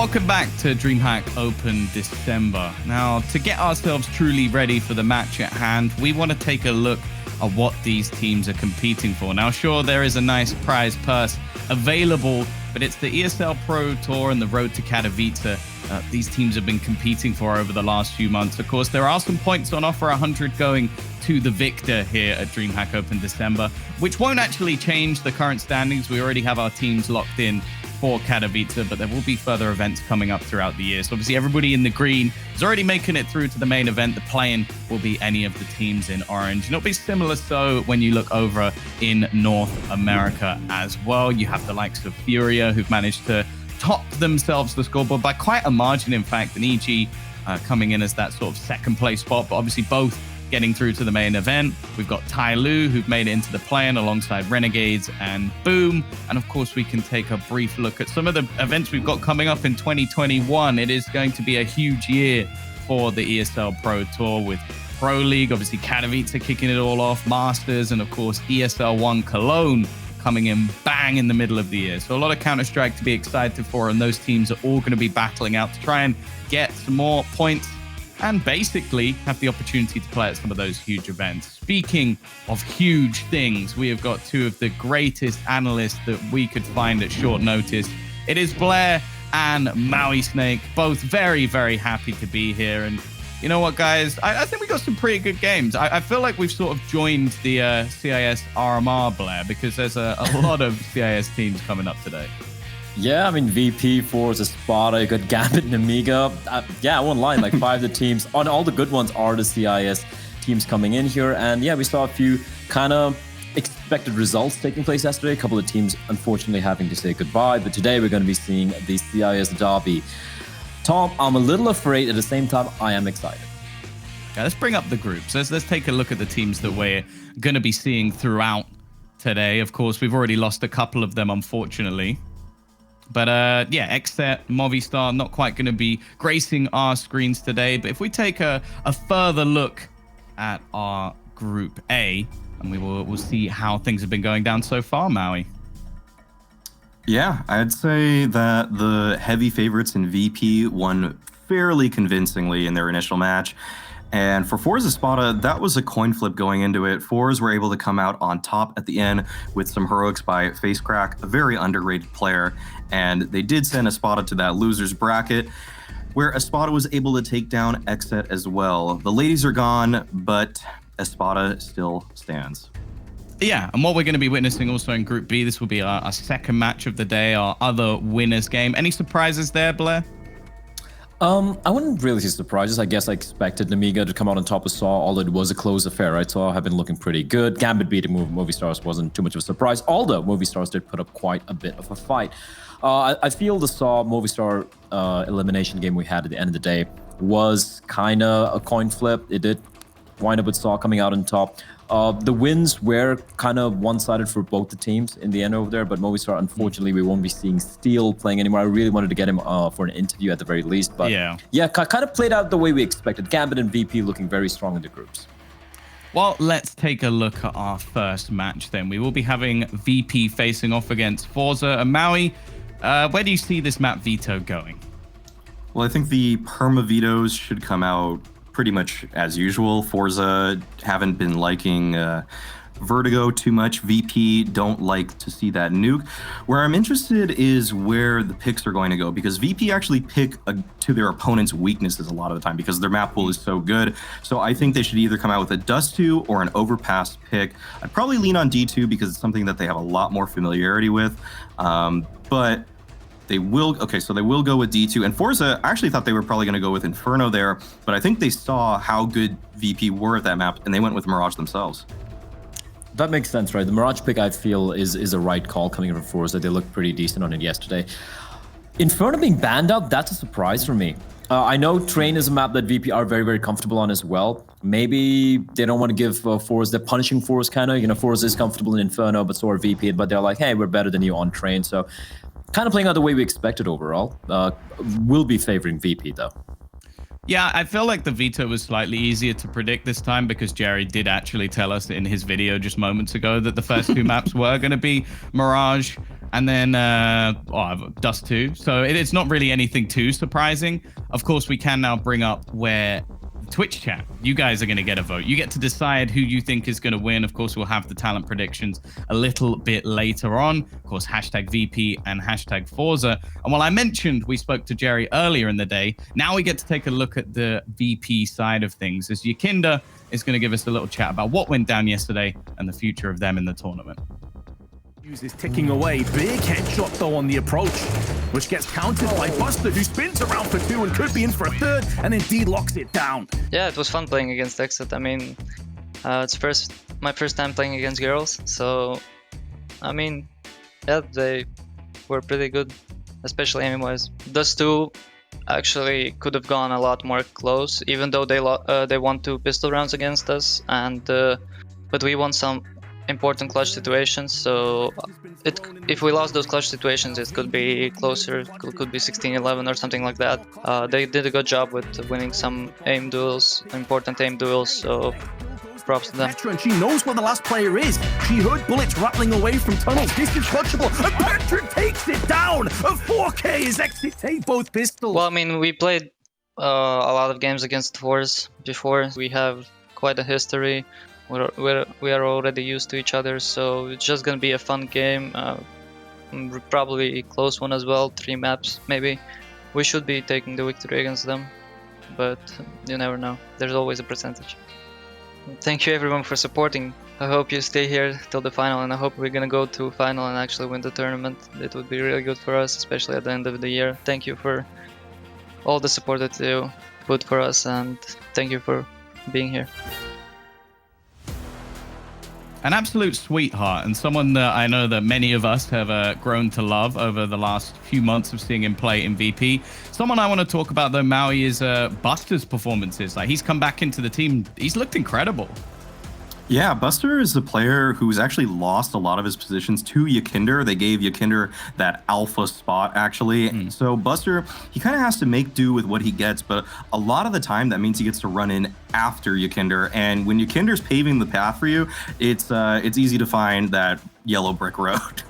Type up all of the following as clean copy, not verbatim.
Welcome back to DreamHack Open December. Now, to get ourselves truly ready for the match at hand, we want to take a look at what these teams are competing for. Now, sure, there is a nice prize purse available, but it's the ESL Pro Tour and the Road to Katowice these teams have been competing for over the last few months. Of course, there are some points on offer, 100 going to the victor here at DreamHack Open December, which won't actually change the current standings. We already have our teams locked in for Katowice, but there will be further events coming up throughout the year. So obviously everybody in the green is already making it through to the main event. The play-in will be any of the teams in orange. And it'll be similar so when you look over in North America as well. You have the likes of Furia, who've managed to top themselves the scoreboard by quite a margin, in fact, and EG coming in as that sort of second place spot, but obviously both getting through to the main event. We've got Tyloo, who've made it into the play-in alongside Renegades and Boom. And of course, we can take a brief look at some of the events we've got coming up in 2021. It is going to be a huge year for the ESL Pro Tour with Pro League, obviously Katowice kicking it all off, Masters, and of course ESL 1 Cologne coming in bang in the middle of the year. So a lot of Counter-Strike to be excited for, and those teams are all going to be battling out to try and get some more points and basically have the opportunity to play at some of those huge events. Speaking of huge things, we have got two of the greatest analysts that we could find at short notice. It is Blair and Maui Snake, both very, very happy to be here. And you know what, guys? I think we got some pretty good games. I feel like we've sort of joined the CIS RMR, Blair, because there's a lot of CIS teams coming up today. Yeah, I mean, VP, forZe, Sparta, you got Gambit and Amiga. Yeah, I won't lie, like 5 of the teams, on all the good ones are the CIS teams coming in here. And yeah, we saw a few kind of expected results taking place yesterday. A couple of teams, unfortunately, having to say goodbye. But today we're going to be seeing the CIS derby. Tom, I'm a little afraid. At the same time, I am excited. Yeah, let's bring up the groups. Let's take a look at the teams that we're going to be seeing throughout today. Of course, we've already lost a couple of them, unfortunately. But yeah, Xset, Movistar, not quite going to be gracing our screens today. But if we take a further look at our Group A, and we'll see how things have been going down so far, Maui. Yeah, I'd say that the heavy favorites in VP won fairly convincingly in their initial match. And for forZe Sparta, that was a coin flip going into it. forZe were able to come out on top at the end with some heroics by FaceCrack, a very underrated player. And they did send Espada to that loser's bracket, where Espada was able to take down Xset as well. The ladies are gone, but Espada still stands. Yeah, and what we're going to be witnessing also in Group B, this will be our second match of the day, our other winners game. Any surprises there, Blair? I wouldn't really say surprises. I guess I expected Amiga to come out on top of Saw, although it was a close affair. I saw have been looking pretty good. Gambit beating Movistars wasn't too much of a surprise, although Movistars did put up quite a bit of a fight. I feel the Saw Movistar elimination game we had at the end of the day was kind of a coin flip. It did wind up with Saw coming out on top. The wins were kind of one-sided for both the teams in the end over there, but Movistar, unfortunately, we won't be seeing Steel playing anymore. I really wanted to get him for an interview at the very least, but yeah, kind of played out the way we expected. Gambit and VP looking very strong in the groups. Well, let's take a look at our first match then. We will be having VP facing off against forZe and Maui. Where do you see this map veto going? Well, I think the perma vetoes should come out pretty much as usual. forZe haven't been liking Vertigo too much. VP don't like to see that nuke. Where I'm interested is where the picks are going to go, because VP actually pick to their opponent's weaknesses a lot of the time because their map pool is so good. So I think they should either come out with a Dust 2 or an Overpass pick. I'd probably lean on D2 because it's something that they have a lot more familiarity with. But they will go with D2. And forZe, I actually thought they were probably going to go with Inferno there, but I think they saw how good VP were at that map, and they went with Mirage themselves. That makes sense, right? The Mirage pick, I feel, is a right call coming from forZe. They looked pretty decent on it yesterday. Inferno being banned out, that's a surprise for me. I know Train is a map that VP are very, very comfortable on as well. Maybe they don't want to give forZe, they're punishing forZe kind of. You know, forZe is comfortable in Inferno, but so are VP, but they're like, hey, we're better than you on Train. So kind of playing out the way we expected overall. Will be favoring VP though. Yeah, I feel like the veto was slightly easier to predict this time because Jerry did actually tell us in his video just moments ago that the first two maps were going to be Mirage and then Dust 2. So it's not really anything too surprising. Of course, we can now bring up where Twitch chat, you guys are going to get a vote. You get to decide who you think is going to win. Of course, we'll have the talent predictions a little bit later on. Of course, hashtag VP and hashtag forZe. And while I mentioned we spoke to Jerry earlier in the day, now we get to take a look at the VP side of things, as Yakinda is going to give us a little chat about what went down yesterday and the future of them in the tournament. Is ticking away. Big headshot though on the approach, which gets countered by Buster, who spins around for 2 and could be in for a 3rd, and indeed locks it down. Yeah, it was fun playing against Exit. I mean, it's my first time playing against girls, so I mean, yeah, they were pretty good, especially aim-wise. Those 2 actually could have gone a lot more close, even though they won 2 pistol rounds against us, and but we won some important clutch situations, so if we lost those clutch situations, it could be closer, could be 16-11 or something like that. They did a good job with winning some aim duels, important aim duels, so props to them. Petra, and she knows where the last player is. She heard bullets rattling away from tunnels. This is clutchable, and Petra takes it down. A 4K is Exit take both pistols. Well, I mean, we played a lot of games against forZe before. We have quite a history. We are already used to each other, so it's just gonna be a fun game. Probably a close one as well, 3 maps maybe. We should be taking the victory against them, but you never know. There's always a percentage. Thank you everyone for supporting. I hope you stay here till the final, and I hope we're gonna go to final and actually win the tournament. It would be really good for us, especially at the end of the year. Thank you for all the support that you put for us, and thank you for being here. An absolute sweetheart, and someone that I know that many of us have grown to love over the last few months of seeing him play in VP. Someone I want to talk about, though, Maui, is Buster's performances. Like, he's come back into the team. He's looked incredible. Yeah, Buster is a player who's actually lost a lot of his positions to Yakinder. They gave Yakinder that alpha spot, actually. So Buster, he kind of has to make do with what he gets, but a lot of the time that means he gets to run in after Yakinder. And when Yakinder's paving the path for you, it's easy to find that yellow brick road.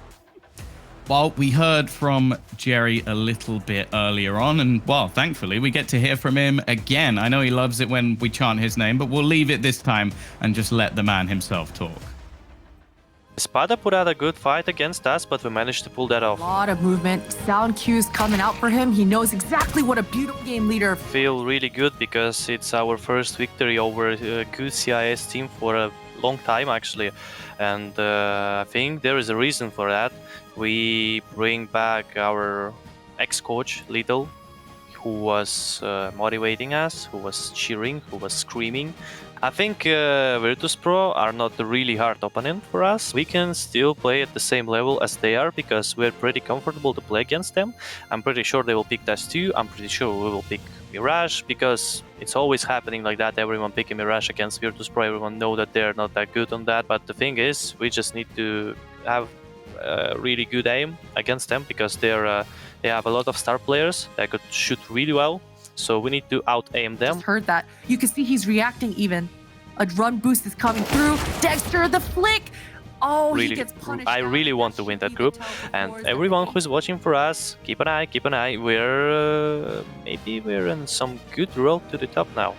Well, we heard from Jerry a little bit earlier on, and well, thankfully, we get to hear from him again. I know he loves it when we chant his name, but we'll leave it this time and just let the man himself talk. Spada put out a good fight against us, but we managed to pull that off. A lot of movement, sound cues coming out for him. He knows exactly what a beautiful game leader. Feel really good because it's our first victory over a good CIS team for a long time, actually. And I think there is a reason for that. We bring back our ex-coach, Little, who was motivating us, who was cheering, who was screaming. I think Virtus.pro are not a really hard opponent for us. We can still play at the same level as they are because we're pretty comfortable to play against them. I'm pretty sure they will pick Dust 2. I'm pretty sure we will pick Mirage because it's always happening like that. Everyone picking Mirage against Virtus.pro. Everyone know that they're not that good on that. But the thing is, we just need to have really good aim against them because they have a lot of star players that could shoot really well. So we need to out-aim them. Just heard that. You can see he's reacting even. A run boost is coming through. Dexter, the flick. Oh, really, he gets punished. I really want to win that group. And everyone who's watching for us, keep an eye, keep an eye. Maybe we're on some good road to the top now.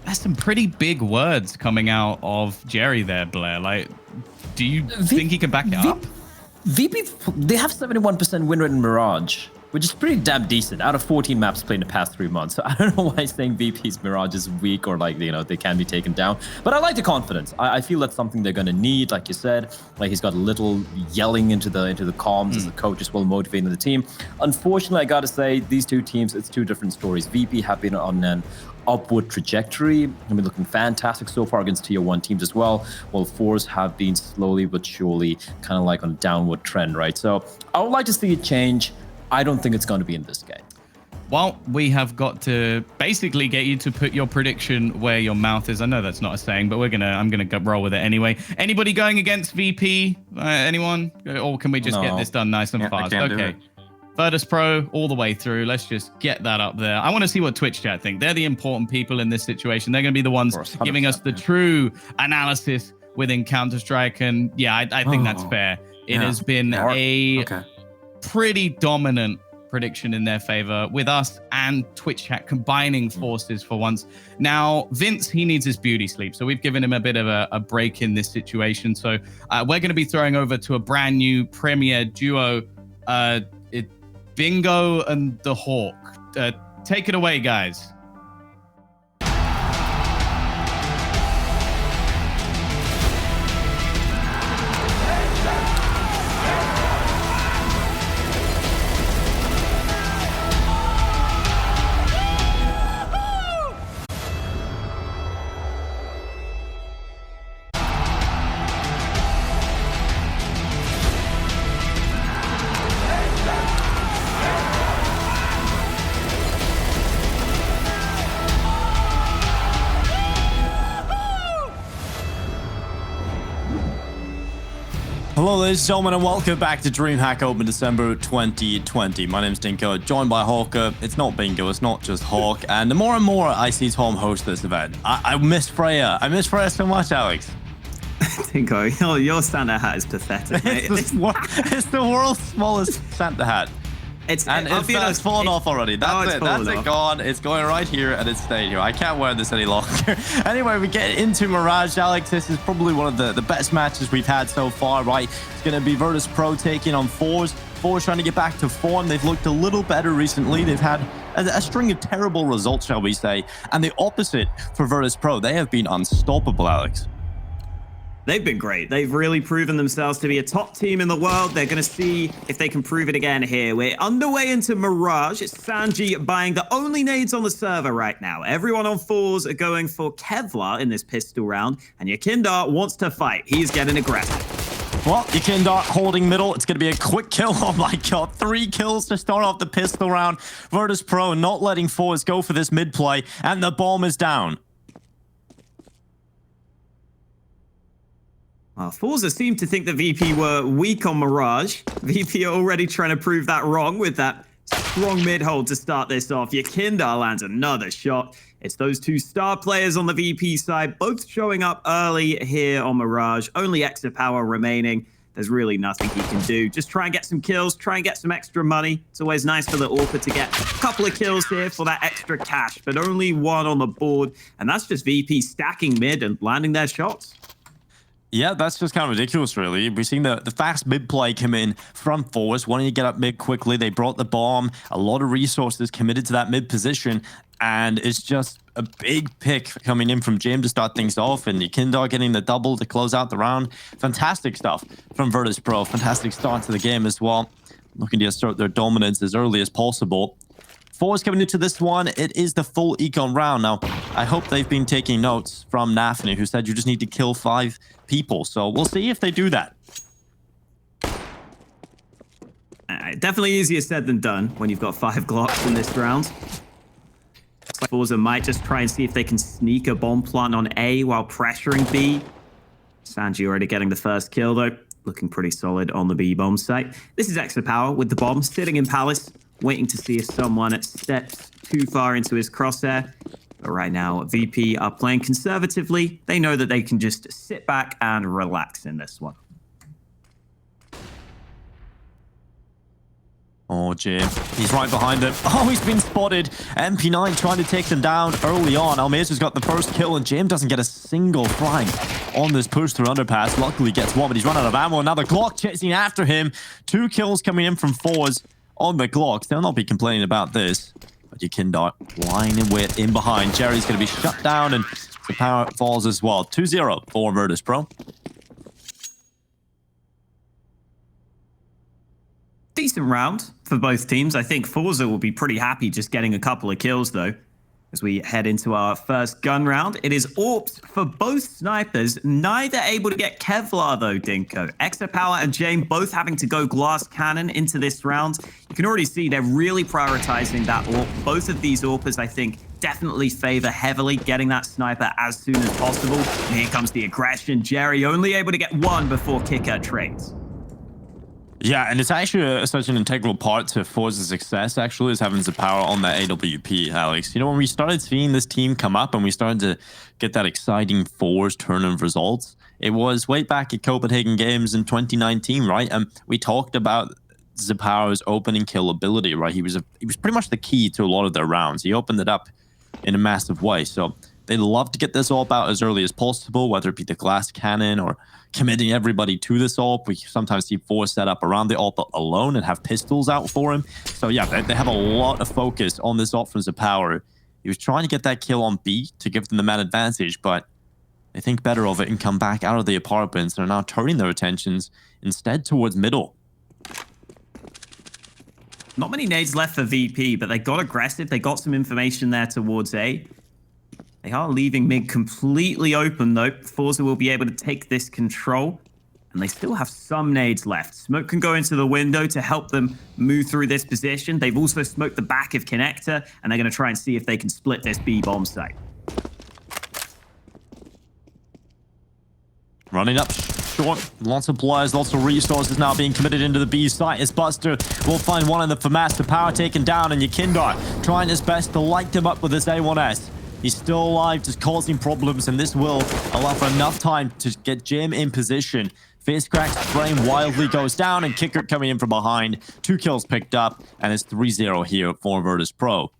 That's some pretty big words coming out of Jerry there, Blair. Like, do you think he can back it up? VP, they have 71% win rate in Mirage, which is pretty damn decent out of 14 maps played in the past 3 months. So I don't know why saying VP's Mirage is weak or like, you know, they can be taken down. But I like the confidence. I feel that's something they're going to need. Like you said, like he's got a little yelling into the comms as the coach is well motivating the team. Unfortunately, I got to say these two teams, it's two different stories. VP have been on an upward trajectory. They've been looking fantastic so far against tier 1 teams as well, while forZe have been slowly but surely kind of like on a downward trend, right? So I would like to see it change. I don't think it's going to be in this game. Well, we have got to basically get you to put your prediction where your mouth is. I know that's not a saying, but I'm gonna roll with it anyway. Anybody going against VP? Anyone? Or can we just get this done nice and fast? Okay. Virtus.pro all the way through. Let's just get that up there. I want to see what Twitch chat think. They're the important people in this situation. They're going to be the ones giving us the true analysis within Counter-Strike. And yeah, I think that's fair. It has been a pretty dominant prediction in their favor, with us and Twitch chat combining forces for once. Now, Vince, he needs his beauty sleep, so we've given him a bit of a break in this situation. So we're going to be throwing over to a brand new premier duo, Bingo and the Hawk. Take it away, guys. Hello ladies and gentlemen, and welcome back to DreamHack Open December 2020. My name's Dinko, joined by Hawker. It's not Bingo, it's not just Hawk. And the more and more I see Tom host this event, I miss Freya. I miss Freya so much, Alex. Dinko, your Santa hat is pathetic, mate. It's the world's smallest Santa hat. It's fallen off already. That's it. That's it gone. It's going right here and it's staying here. I can't wear this any longer. Anyway, we get into Mirage, Alex. This is probably one of the best matches we've had so far, right? It's going to be Virtus.pro taking on forZe. forZe trying to get back to form. They've looked a little better recently. They've had a string of terrible results, shall we say. And the opposite for Virtus.pro. They have been unstoppable, Alex. They've been great. They've really proven themselves to be a top team in the world. They're going to see if they can prove it again here. We're underway into Mirage. It's Sanji buying the only nades on the server right now. Everyone on forZe are going for Kevlar in this pistol round, and Yakindar wants to fight. He's getting aggressive. Well, Yakindar holding middle. It's going to be a quick kill. Oh my god, 3 kills to start off the pistol round. Virtus.pro not letting forZe go for this mid play, and the bomb is down. forZe seemed to think that VP were weak on Mirage. VP are already trying to prove that wrong with that strong mid-hold to start this off. Yakindar lands another shot. It's those two star players on the VP side, both showing up early here on Mirage. Only extra power remaining. There's really nothing he can do. Just try and get some kills, try and get some extra money. It's always nice for the AWPer to get a couple of kills here for that extra cash, but only one on the board. And that's just VP stacking mid and landing their shots. Yeah, that's just kind of ridiculous, really. We've seen the fast mid play come in from forZe, wanting to get up mid quickly. They brought the bomb, a lot of resources committed to that mid position, and it's just a big pick coming in from Jim to start things off, and Yakindar getting the double to close out the round. Fantastic stuff from Virtus.pro. Fantastic start to the game as well. Looking to assert their dominance as early as possible. forZe coming into this one, it is the full econ round. Now, I hope they've been taking notes from Nafny, who said you just need to kill 5 people. So we'll see if they do that. Definitely easier said than done when you've got 5 Glocks in this round. forZe might just try and see if they can sneak a bomb plant on A while pressuring B. Sanji already getting the first kill, though. Looking pretty solid on the B bomb site. This is extra power with the bomb sitting in Palace, waiting to see if someone steps too far into his crosshair. But right now, VP are playing conservatively. They know that they can just sit back and relax in this one. Oh, Jim. He's right behind them. Oh, he's been spotted. MP9 trying to take them down early on. Almeza's got the first kill, and Jim doesn't get a single frag on this push through underpass. Luckily gets one, but he's run out of ammo. Another Glock chasing after him. 2 kills coming in from forZe on the Glocks. They'll not be complaining about this. But Yakindar lining with in behind. Jerry's going to be shut down, and the power falls as well. 2-0 for Virtus.pro. Decent round for both teams. I think forZe will be pretty happy just getting a couple of kills, though. As we head into our first gun round, it is AWPs for both snipers. Neither able to get Kevlar, though, Dinko. Extra Power and Jane both having to go glass cannon into this round. You can already see they're really prioritizing that AWP. Both of these AWPers, I think, definitely favor heavily getting that sniper as soon as possible. And here comes the aggression. Jerry only able to get one before Kicker trades. Yeah, and it's actually such an integral part to forZe's success, actually, is having the power on that AWP, Alex. You know, when we started seeing this team come up and we started to get that exciting forZe turn of results, It was way back at Copenhagen Games in 2019, right? We talked about Zepower's opening kill ability, right? He was pretty much the key to a lot of their rounds. He opened it up in a massive way. So they love to get this AWP out as early as possible, whether it be the glass cannon or committing everybody to this AWP. We sometimes see forZe set up around the AWP alone and have pistols out for him. So yeah, they have a lot of focus on this AWP from Zepower. He was trying to get that kill on B to give them the man advantage, but they think better of it and come back out of the apartments. They're now turning their attentions instead towards middle. Not many nades left for VP, but they got aggressive. They got some information there towards A. They are leaving mid completely open, though. forZe will be able to take this control, and they still have some nades left. Smoke can go into the window to help them move through this position. They've also smoked the back of Connector, and they're going to try and see if they can split this B bomb site. Running up short, lots of players, lots of resources now being committed into the B site as Buster will find one in the FAMAS. The power taken down, and Yakindar trying his best to light him up with his A1S. He's still alive, just causing problems, and this will allow for enough time to get Jim in position. FaceCrack's frame wildly goes down, and Kicker coming in from behind. 2 kills picked up, and it's 3-0 here for Virtus.pro.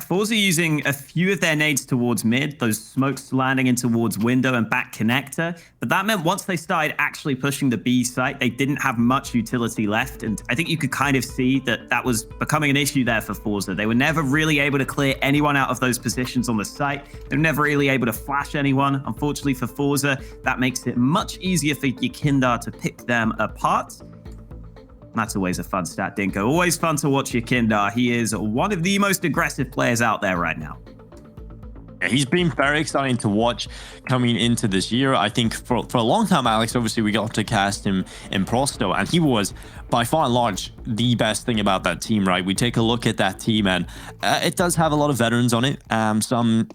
forZe using a few of their nades towards mid, those smokes landing in towards window and back connector. But that meant once they started actually pushing the B site, they didn't have much utility left. And I think you could kind of see that that was becoming an issue there for forZe. They were never really able to clear anyone out of those positions on the site. They were never really able to flash anyone. Unfortunately for forZe, that makes it much easier for Yakindar to pick them apart. That's always a fun stat, Dinko. Always fun to watch Yakindar. He is one of the most aggressive players out there right now. Yeah, he's been very exciting to watch coming into this year. I think for a long time, Alex, obviously we got to cast him in Prosto, and he was by far and large the best thing about that team, right? We take a look at that team, and it does have a lot of veterans on it. Some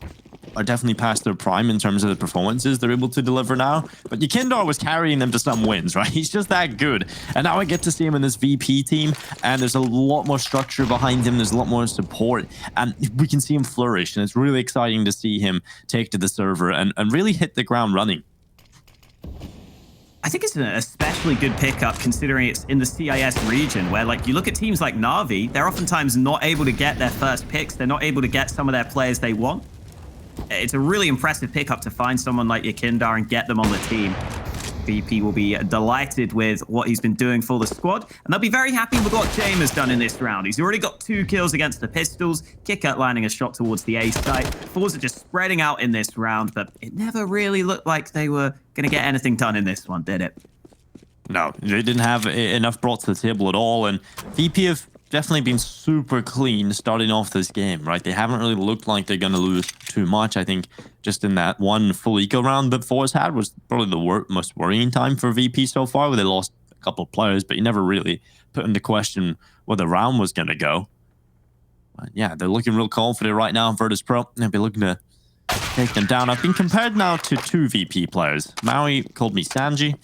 are definitely past their prime in terms of the performances they're able to deliver now. But Yakindar was carrying them to some wins, right? He's just that good. And now I get to see him in this VP team, and there's a lot more structure behind him. There's a lot more support, and we can see him flourish. And it's really exciting to see him take to the server and really hit the ground running. I think it's an especially good pickup considering it's in the CIS region where, like, you look at teams like Na'Vi, they're oftentimes not able to get their first picks. They're not able to get some of their players they want. It's a really impressive pickup to find someone like Yakindar and get them on the team. VP will be delighted with what he's been doing for the squad, and they'll be very happy with what James has done in this round. He's already got 2 kills against the pistols, Kicker landing a shot towards the A site. forZe just spreading out in this round, but it never really looked like they were going to get anything done in this one, did it? No, they didn't have enough brought to the table at all, and VP have definitely been super clean starting off this game, right? They haven't really looked like they're going to lose too much. I think just in that one full eco round that forZe had was probably the most worrying time for VP so far, where they lost a couple of players, but you never really put into question where the round was going to go. But yeah, they're looking real confident right now. Virtus.pro, they'll be looking to take them down. I've been compared now to 2 VP players. Maui called me Sanji,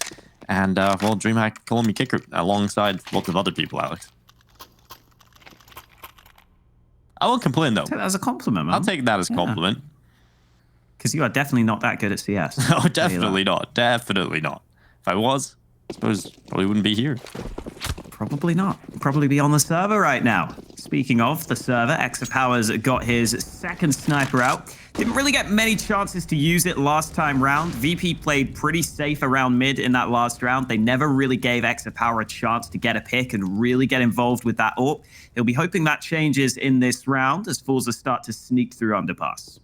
and well, DreamHack called me Kicker, alongside lots of other people, Alex. I won't complain, though. Take that as a compliment, man. I'll take that as a compliment. Because you are definitely not that good at CS. No, definitely not. Definitely not. If I was, I suppose probably wouldn't be here. Probably not. Probably be on the server right now. Speaking of the server, Exapower's got his second sniper out. Didn't really get many chances to use it last time round. VP played pretty safe around mid in that last round. They never really gave Exapower a chance to get a pick and really get involved with that AWP. He'll be hoping that changes in this round as forZe start to sneak through underpass.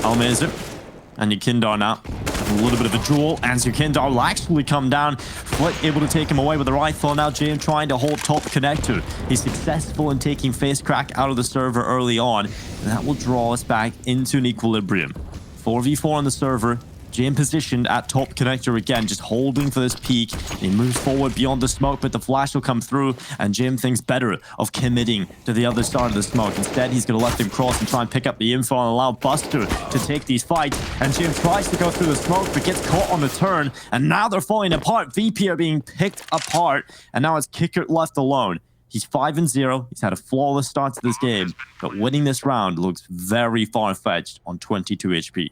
Almazer and Yakindar now. A little bit of a duel, and Yakindar will actually come down. Flick able to take him away with the rifle. Now James trying to hold top connector. He's successful in taking FaceCrack out of the server early on, and that will draw us back into an equilibrium. 4v4 on the server. Jim positioned at top connector again, just holding for this peak. He moves forward beyond the smoke, but the flash will come through, and Jim thinks better of committing to the other side of the smoke. Instead, he's going to let them cross and try and pick up the info and allow Buster to take these fights. And Jim tries to go through the smoke, but gets caught on the turn, and now they're falling apart. VP are being picked apart, and now it's Kicker left alone. He's 5-0. He's had a flawless start to this game, but winning this round looks very far-fetched on 22 HP.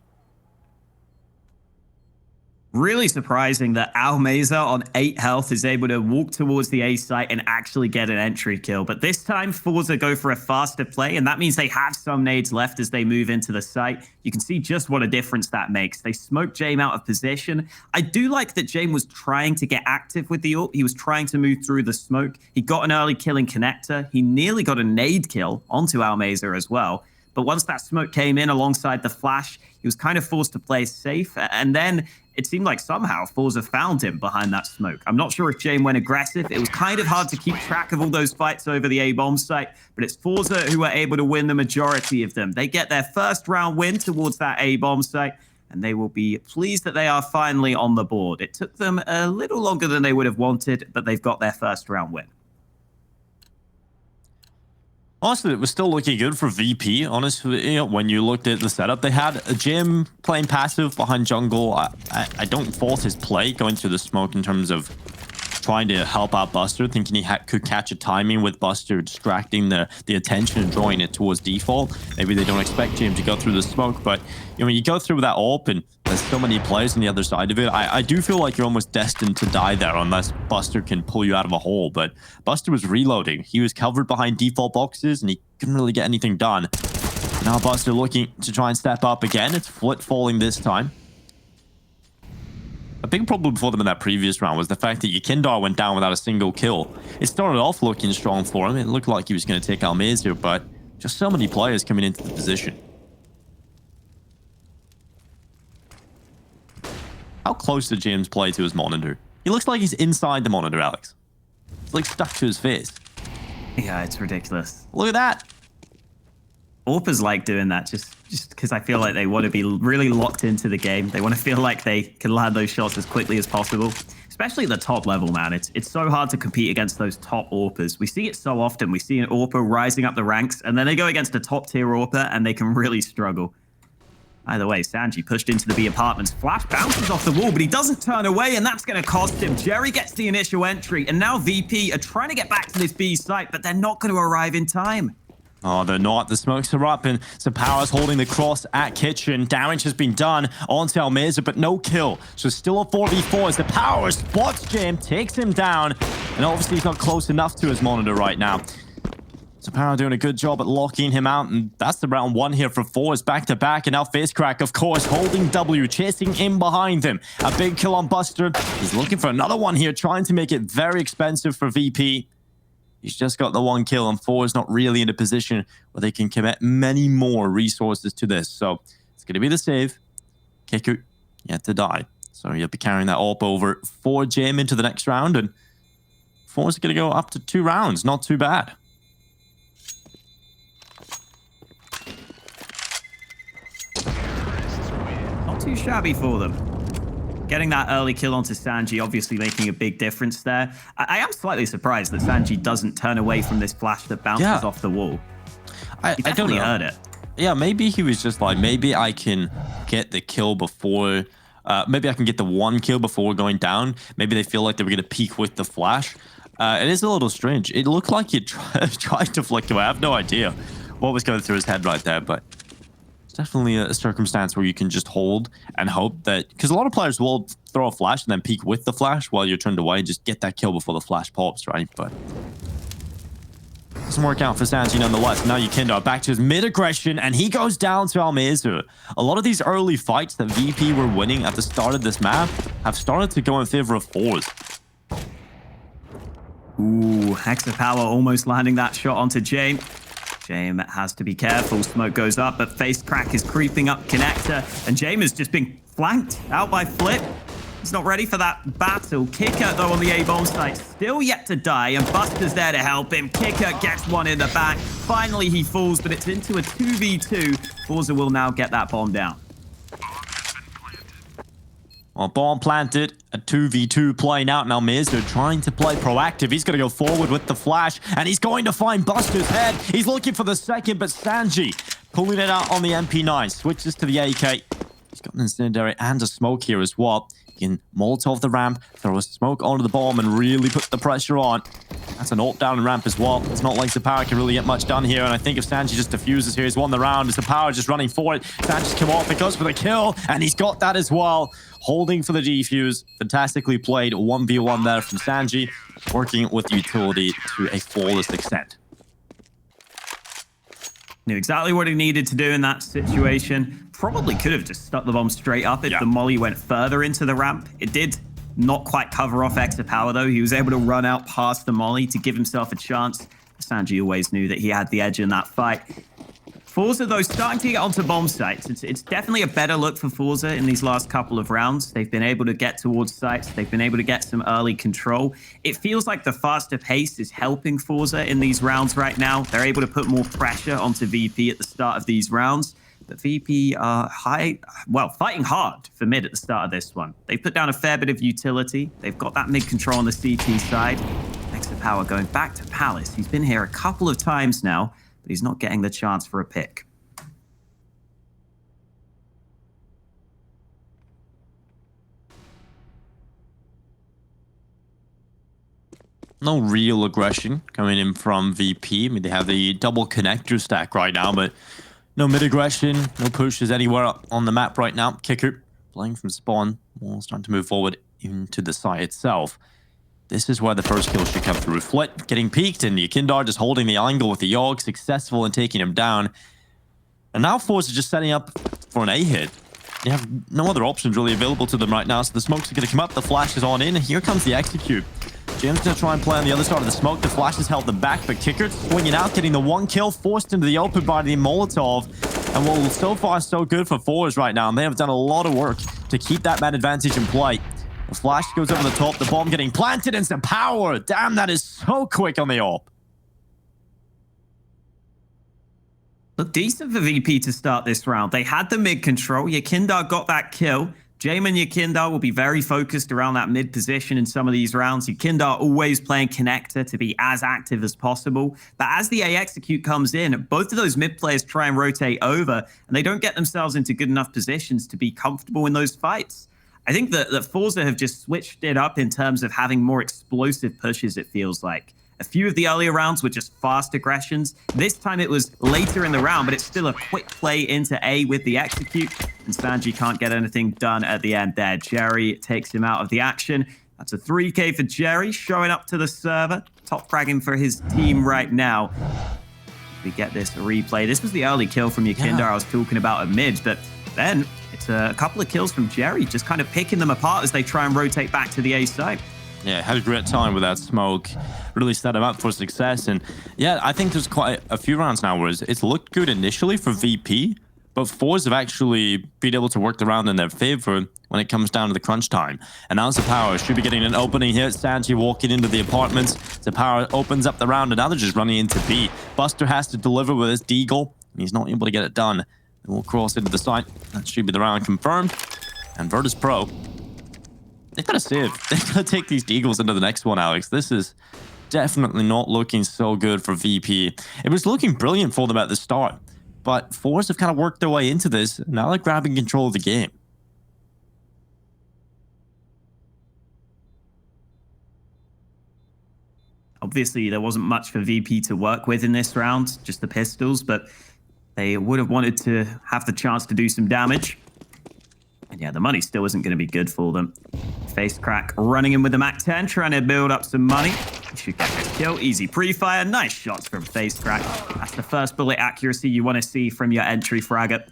Really surprising that Almeza on 8 health is able to walk towards the A site and actually get an entry kill. But this time, forZe go for a faster play, and that means they have some nades left as they move into the site. You can see just what a difference that makes. They smoke Jame out of position. I do like that Jame was trying to get active with the ult. He was trying to move through the smoke. He got an early killing connector. He nearly got a nade kill onto Almeza as well. But once that smoke came in alongside the flash, he was kind of forced to play safe. And then it seemed like somehow forZe found him behind that smoke. I'm not sure if Jame went aggressive. It was kind of hard to keep track of all those fights over the A-bomb site, but it's forZe who were able to win the majority of them. They get their first round win towards that A-bomb site, and they will be pleased that they are finally on the board. It took them a little longer than they would have wanted, but they've got their first round win. Honestly, it was still looking good for VP. Honestly, when you looked at the setup, they had a Jim playing passive behind jungle. I don't fault his play going through the smoke in terms of trying to help out Buster, thinking he could catch a timing with Buster, distracting the attention and drawing it towards default. Maybe they don't expect Jim to go through the smoke, but when you go through that open, there's so many players on the other side of it. I do feel like you're almost destined to die there unless Buster can pull you out of a hole, but Buster was reloading. He was covered behind default boxes and he couldn't really get anything done. Now Buster looking to try and step up again. It's flit falling this time. A big problem for them in that previous round was the fact that Yekindar went down without a single kill. It started off looking strong for him. It looked like he was going to take Almeza, but just so many players coming into the position. How close did James play to his monitor? He looks like he's inside the monitor, Alex. It's like stuck to his face. Yeah, it's ridiculous. Look at that. AWPers like doing that just because I feel like they want to be really locked into the game. They want to feel like they can land those shots as quickly as possible. Especially at the top level, man. It's so hard to compete against those top AWPers. We see it so often. We see an AWPer rising up the ranks, and then they go against a top-tier AWPer, and they can really struggle. Either way, Sanji pushed into the B apartments. Flash bounces off the wall, but he doesn't turn away, and that's going to cost him. Jerry gets the initial entry, and now VP are trying to get back to this B site, but they're not going to arrive in time. Oh, they're not. The smokes are up, and Power's holding the cross at Kitchen. Damage has been done onto Almeza, but no kill. So still a 4v4 as the Power spots Jim, takes him down, and obviously he's not close enough to his monitor right now. So Power doing a good job at locking him out, and that's the round one here for forZe back-to-back, and now FaceCrack, of course, holding W, chasing in behind him. A big kill on Buster. He's looking for another one here, trying to make it very expensive for VP. He's just got the one kill, and forZe not really in a position where they can commit many more resources to this. So it's going to be the save. Kiku yet to die. So he'll be carrying that AWP over for Jim into the next round, and forZe going to go up to 2 rounds. Not too bad. Not too shabby for them. Getting that early kill onto Sanji, obviously making a big difference there. I am slightly surprised that Sanji doesn't turn away from this flash that bounces off the wall. He definitely heard it. Yeah, maybe he was just like, maybe I can get the kill before... maybe I can get the one kill before going down. Maybe they feel like they were going to peek with the flash. It is a little strange. It looked like he tried to flick away. I have no idea what was going through his head right there, but... definitely a circumstance where you can just hold and hope that, because a lot of players will throw a flash and then peek with the flash while you're turned away and just get that kill before the flash pops, right? But doesn't work out for Sanji nonetheless. Now Yekindar back to his mid aggression, and he goes down to Almeza. A lot of these early fights that VP were winning at the start of this map have started to go in favor of forZe. Ooh, Hexa Power almost landing that shot onto Jame. Jame has to be careful. Smoke goes up, but FaceCrack is creeping up connector, and Jame has just been flanked out by Flip. He's not ready for that battle. Kicker, though, on the A-bomb site, still yet to die, and Buster's there to help him. Kicker gets one in the back. Finally, he falls, but it's into a 2v2. forZe will now get that bomb down. Well, bomb planted, a 2v2 playing out now. Almeza trying to play proactive. He's going to go forward with the flash, and he's going to find Buster's head. He's looking for the second, but Sanji pulling it out on the MP9. Switches to the AK. He's got incendiary and a smoke here as well. You can Molotov the ramp, throw a smoke onto the bomb, and really put the pressure on. That's an ult down and ramp as well. It's not like Zapower can really get much done here, and I think if sanji just diffuses here, he's won the round. Zapower just running for it. sanji's come off, it goes for the kill, and he's got that as well. Holding for the defuse. Fantastically played 1v1 there from sanji, working with utility to a flawless extent. Knew exactly what he needed to do in that situation. Probably could have just stuck the bomb straight up if the molly went further into the ramp. It did not quite cover off Power though. He was able to run out past the molly to give himself a chance. sanji always knew that he had the edge in that fight. forZe, though, starting to get onto bomb sites. It's definitely a better look for forZe in these last couple of rounds. They've been able to get towards sites. They've been able to get some early control. It feels like the faster pace is helping forZe in these rounds right now. They're able to put more pressure onto VP at the start of these rounds. But VP are fighting hard for mid at the start of this one. They put down a fair bit of utility. They've got that mid control on the CT side. Power going back to Palace. He's been here a couple of times now, but he's not getting the chance for a pick. No real aggression coming in from VP. I mean, they have the double connector stack right now, but no mid aggression, no pushes anywhere on the map right now. Kicker playing from spawn, well, starting to move forward into the site itself. This is where the first kill should come through. Flit getting peeked, and Yakindar just holding the angle with the Yogg, successful in taking him down. And now forZe are just setting up for an A hit. They have no other options really available to them right now, so the smokes are going to come up, the flash is on in, and here comes the execute. Jim's going to try and play on the other side of the smoke. The flash has held them back, but Kicker swinging out, getting the one kill, forced into the open by the Molotov. And well, so far, so good for forZe right now, and they have done a lot of work to keep that man advantage in play. The flash goes over the top, the bomb getting planted, and some power. Damn, that is so quick on the AWP. Look decent for VP to start this round. They had the mid control. Yakindar got that kill. Jamin Yakindar will be very focused around that mid position in some of these rounds. Yakindar always playing connector to be as active as possible. But as the A execute comes in, both of those mid players try and rotate over, and they don't get themselves into good enough positions to be comfortable in those fights. I think that forZe have just switched it up in terms of having more explosive pushes, it feels like. A few of the earlier rounds were just fast aggressions. This time it was later in the round, but it's still a quick play into A with the execute. And sanji can't get anything done at the end there. Jerry takes him out of the action. That's a 3K for Jerry, showing up to the server. Top fragging for his team right now. We get this replay. This was the early kill from Yakindar I was talking about at mid, but then it's a couple of kills from Jerry, just kind of picking them apart as they try and rotate back to the A side. Yeah, had a great time with that smoke. Really set him up for success. And yeah, I think there's quite a few rounds now where it's looked good initially for VP, but forZe have actually been able to work the round in their favor when it comes down to the crunch time. And now Zapower should be getting an opening here. sanji walking into the apartments. Zapower opens up the round, and now they're just running into B. Buster has to deliver with his deagle, and he's not able to get it done. And we'll cross into the site. That should be the round confirmed. And Virtus.pro, they've got to save. They've got to take these deagles into the next one, Alex. This is definitely not looking so good for VP. It was looking brilliant for them at the start, but forZe have kind of worked their way into this. Now they're grabbing control of the game. Obviously, there wasn't much for VP to work with in this round, just the pistols, but they would have wanted to have the chance to do some damage. And yeah, the money still isn't going to be good for them. Face crack running in with the Mac 10, trying to build up some money. He should get this kill. Easy pre-fire. Nice shots from face crack. That's the first bullet accuracy you want to see from your entry fragger.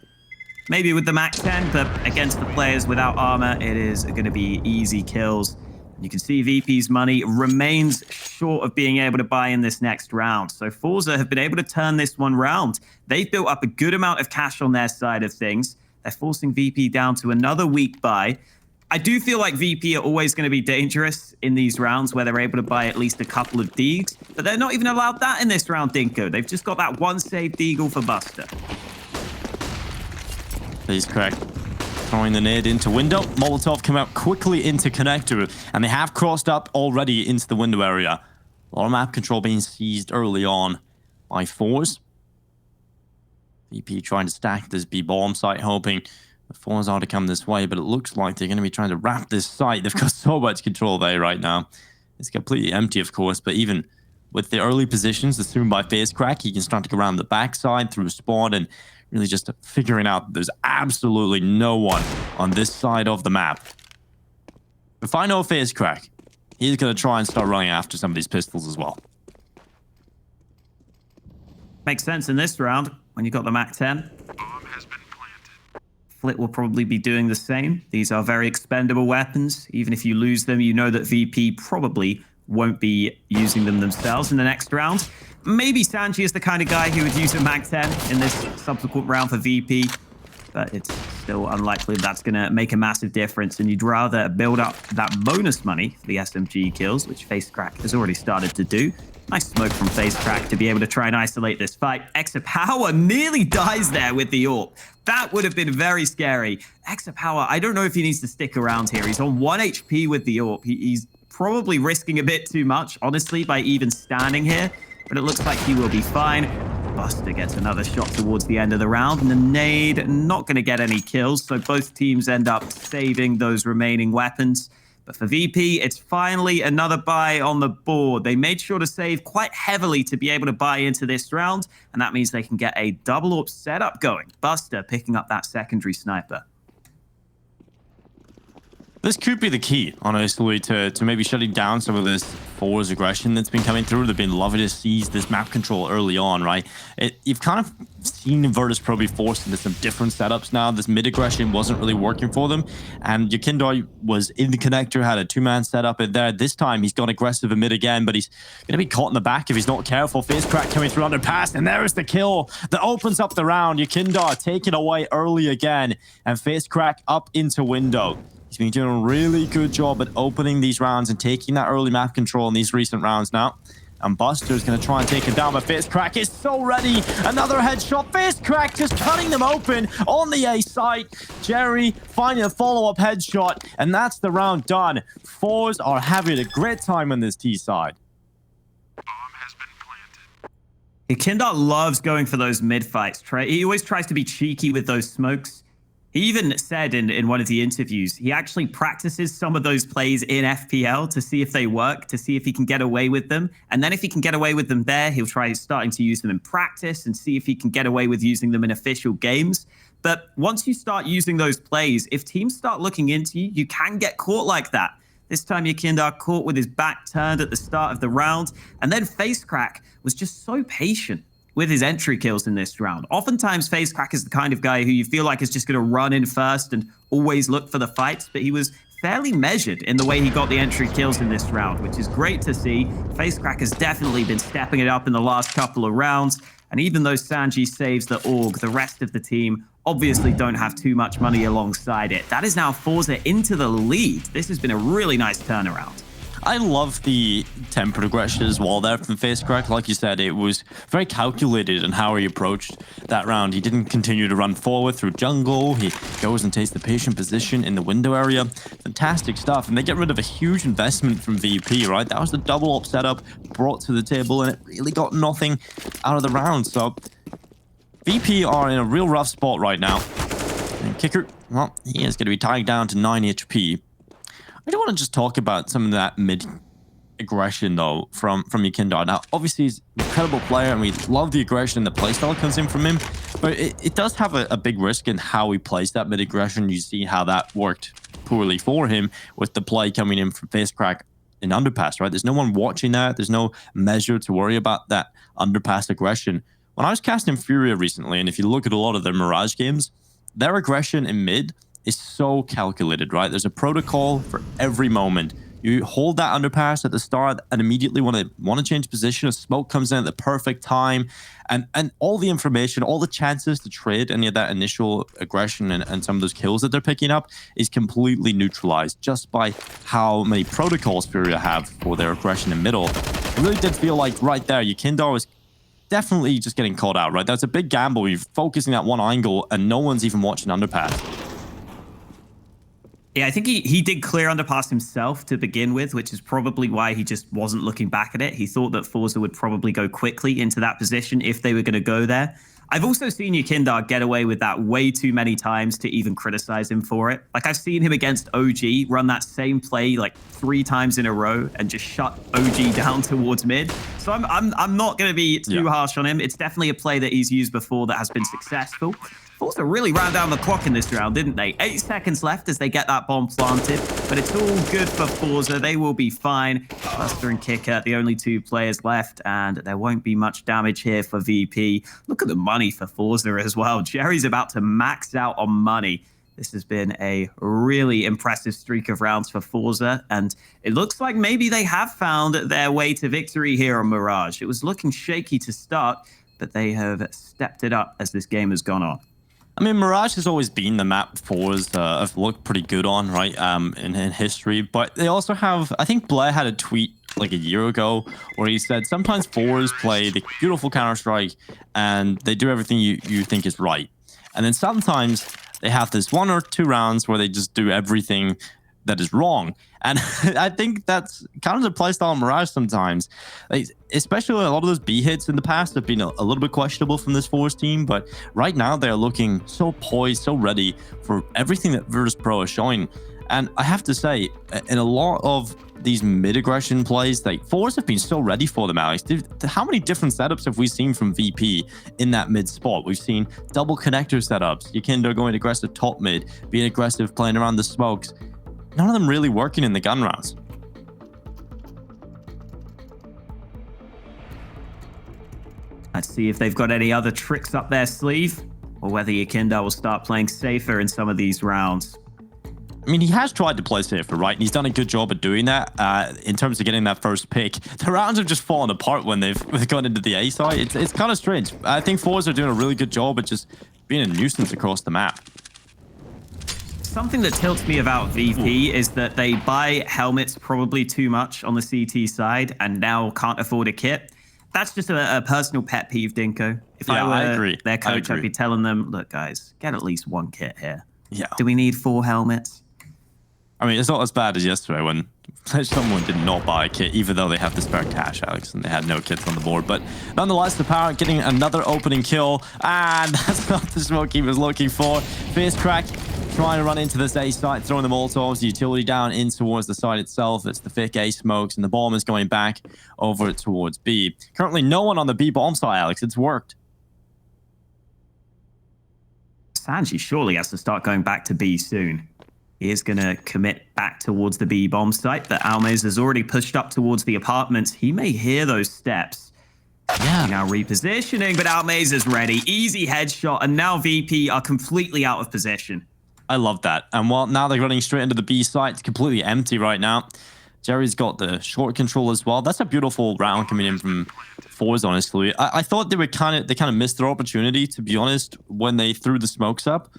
Maybe with the Mac 10, but against the players without armor, it is going to be easy kills. You can see VP's money remains short of being able to buy in this next round. So forZe have been able to turn this one round. They've built up a good amount of cash on their side of things. They're forcing VP down to another weak buy. I do feel like VP are always going to be dangerous in these rounds where they're able to buy at least a couple of deags, but they're not even allowed that in this round, Dinko. They've just got that one saved deagle for Buster. He's correct. Throwing the nade into window. Molotov come out quickly into connector, and they have crossed up already into the window area. A lot of map control being seized early on by forZe. VP trying to stack this B bomb site, hoping The forZe are to come this way, but it looks like they're going to be trying to wrap this site. They've got so much control there right now. It's completely empty, of course, but even with the early positions assumed by FaZe, he can start to go around the backside through spawn and really just figuring out that there's absolutely no one on this side of the map. If I know FaZe, he's going to try and start running after some of these pistols as well. Makes sense in this round when you got the MAC-10. Flit will probably be doing the same. These are very expendable weapons. Even if you lose them, you know that VP probably won't be using them themselves in the next round. Maybe sanji is the kind of guy who would use a MAC-10 in this subsequent round for VP, but it's still unlikely that's going to make a massive difference, and you'd rather build up that bonus money for the SMG kills, which FaZe has already started to do. Nice smoke from FaZe to be able to try and isolate this fight. Power nearly dies there with the AWP. That would have been very scary. Power, I don't know if he needs to stick around here. He's on 1 HP with the AWP. He's probably risking a bit too much, honestly, by even standing here, but it looks like he will be fine. Buster gets another shot towards the end of the round, and the nade not going to get any kills, so both teams end up saving those remaining weapons. But for VP, it's finally another buy on the board. They made sure to save quite heavily to be able to buy into this round, and that means they can get a double AWP setup going. Buster picking up that secondary sniper. This could be the key, honestly, to maybe shutting down some of this forZe aggression that's been coming through. They've been loving to seize this map control early on, right? You've kind of seen Virtus.pro be forced into some different setups now. This mid aggression wasn't really working for them, and Yekindar was in the connector, had a two-man setup in there. This time he's gone aggressive in mid again, but he's going to be caught in the back if he's not careful. FaZe coming through underpass, and there is the kill that opens up the round. Yekindar taken away early again, and FaZe up into window. He's been doing a really good job at opening these rounds and taking that early map control in these recent rounds now. And Buster's going to try and take him down, but FaZe is so ready. Another headshot. FaZe just cutting them open on the A site. Jerry finding a follow-up headshot, and that's the round done. forZe are having a great time on this T side. Yekindar loves going for those mid fights. He always tries to be cheeky with those smokes. He even said in one of the interviews, he actually practices some of those plays in FPL to see if they work, to see if he can get away with them. And then if he can get away with them there, he'll try starting to use them in practice and see if he can get away with using them in official games. But once you start using those plays, if teams start looking into you, you can get caught like that. This time Yekindar caught with his back turned at the start of the round. And then FaZe was just so patient with his entry kills in this round. Oftentimes, FaZe is the kind of guy who you feel like is just going to run in first and always look for the fights, but he was fairly measured in the way he got the entry kills in this round, which is great to see. FaZe has definitely been stepping it up in the last couple of rounds, and even though sanji saves the AUG, the rest of the team obviously don't have too much money alongside it. That is now forZe into the lead. This has been a really nice turnaround. I love the tempered aggression as well there from FaZe. Like you said, it was very calculated in how he approached that round. He didn't continue to run forward through jungle. He goes and takes the patient position in the window area. Fantastic stuff. And they get rid of a huge investment from VP, right? That was the double AWP setup brought to the table, and it really got nothing out of the round. So VP are in a real rough spot right now. And Kicker, well, he is going to be tied down to 9 HP. I do want to just talk about some of that mid aggression though from Yekindar. Now, obviously he's an incredible player and we love the aggression and the playstyle comes in from him, but it does have a big risk in how he plays that mid aggression. You see how that worked poorly for him with the play coming in from FaZe in underpass, right? There's no one watching that. There's no measure to worry about that underpass aggression. When I was casting Furia recently, and if you look at a lot of their Mirage games, their aggression in mid is so calculated, right? There's a protocol for every moment. You hold that underpass at the start and immediately want to change position. A smoke comes in at the perfect time, and all the information, all the chances to trade any of that initial aggression and some of those kills that they're picking up is completely neutralized just by how many protocols Furia have for their aggression in middle. It really did feel like right there, Yekindar was definitely just getting caught out, right? That's a big gamble. You're focusing at one angle and no one's even watching underpass. Yeah, I think he did clear underpass himself to begin with, which is probably why he just wasn't looking back at it. He thought that forZe would probably go quickly into that position if they were going to go there. I've also seen Yekindar get away with that way too many times to even criticize him for it. Like, I've seen him against OG run that same play like 3 times in a row and just shut OG down towards mid. So I'm not going to be too harsh on him. It's definitely a play that he's used before that has been successful. forZe really ran down the clock in this round, didn't they? 8 seconds left as they get that bomb planted, but it's all good for forZe. They will be fine. Buster and Kicker, the only 2 players left, and there won't be much damage here for VP. Look at the money for forZe as well. Jerry's about to max out on money. This has been a really impressive streak of rounds for forZe, and it looks like maybe they have found their way to victory here on Mirage. It was looking shaky to start, but they have stepped it up as this game has gone on. I mean, Mirage has always been the map forZe have looked pretty good on, right, in history. But they also have, I think Blair had a tweet like a year ago where he said, sometimes forZe play the beautiful Counter-Strike and they do everything you think is right. And then sometimes they have this 1 or 2 rounds where they just do everything that is wrong. And I think that's kind of the playstyle of Mirage sometimes. Like, especially a lot of those B hits in the past have been a little bit questionable from this forZe team, but right now they're looking so poised, so ready for everything that Virtus.pro is showing. And I have to say, in a lot of these mid-aggression plays, like forZe have been so ready for them, Alex. How many different setups have we seen from VP in that mid spot? We've seen double connector setups, Yekindar going aggressive top mid, being aggressive, playing around the smokes. None of them really working in the gun rounds. Let's see if they've got any other tricks up their sleeve, or whether Yekindar will start playing safer in some of these rounds. I mean, he has tried to play safer, right? And he's done a good job at doing that in terms of getting that first pick. The rounds have just fallen apart when they've gone into the A side. It's kind of strange. I think forZe are doing a really good job at just being a nuisance across the map. Something that tilts me about VP is that they buy helmets probably too much on the CT side and now can't afford a kit. That's just a personal pet peeve, Dinko. If I were their coach, I'd be telling them, look, guys, get at least 1 kit here. Yeah. Do we need 4 helmets? I mean, it's not as bad as yesterday when someone did not buy a kit, even though they have the spare cash, Alex, and they had no kits on the board. But nonetheless, the Power getting another opening kill, and that's not the smoke he was looking for. FaZeCrack trying to run into this A site, throwing the Molotovs, the utility down in towards the site itself. It's the thick A smokes, and the bomb is going back over towards B. Currently, no one on the B bomb site, Alex. It's worked. Sanji surely has to start going back to B soon. He is going to commit back towards the B bomb site, but Almaze has already pushed up towards the apartments. He may hear those steps. Yeah. Now repositioning, but Almaze is ready. Easy headshot, and now VP are completely out of position. I love that. And while now they're running straight into the B site, it's completely empty right now. Jerry's got the short control as well. That's a beautiful round coming in from forZe, honestly. I thought they kind of missed their opportunity, to be honest, when they threw the smokes up.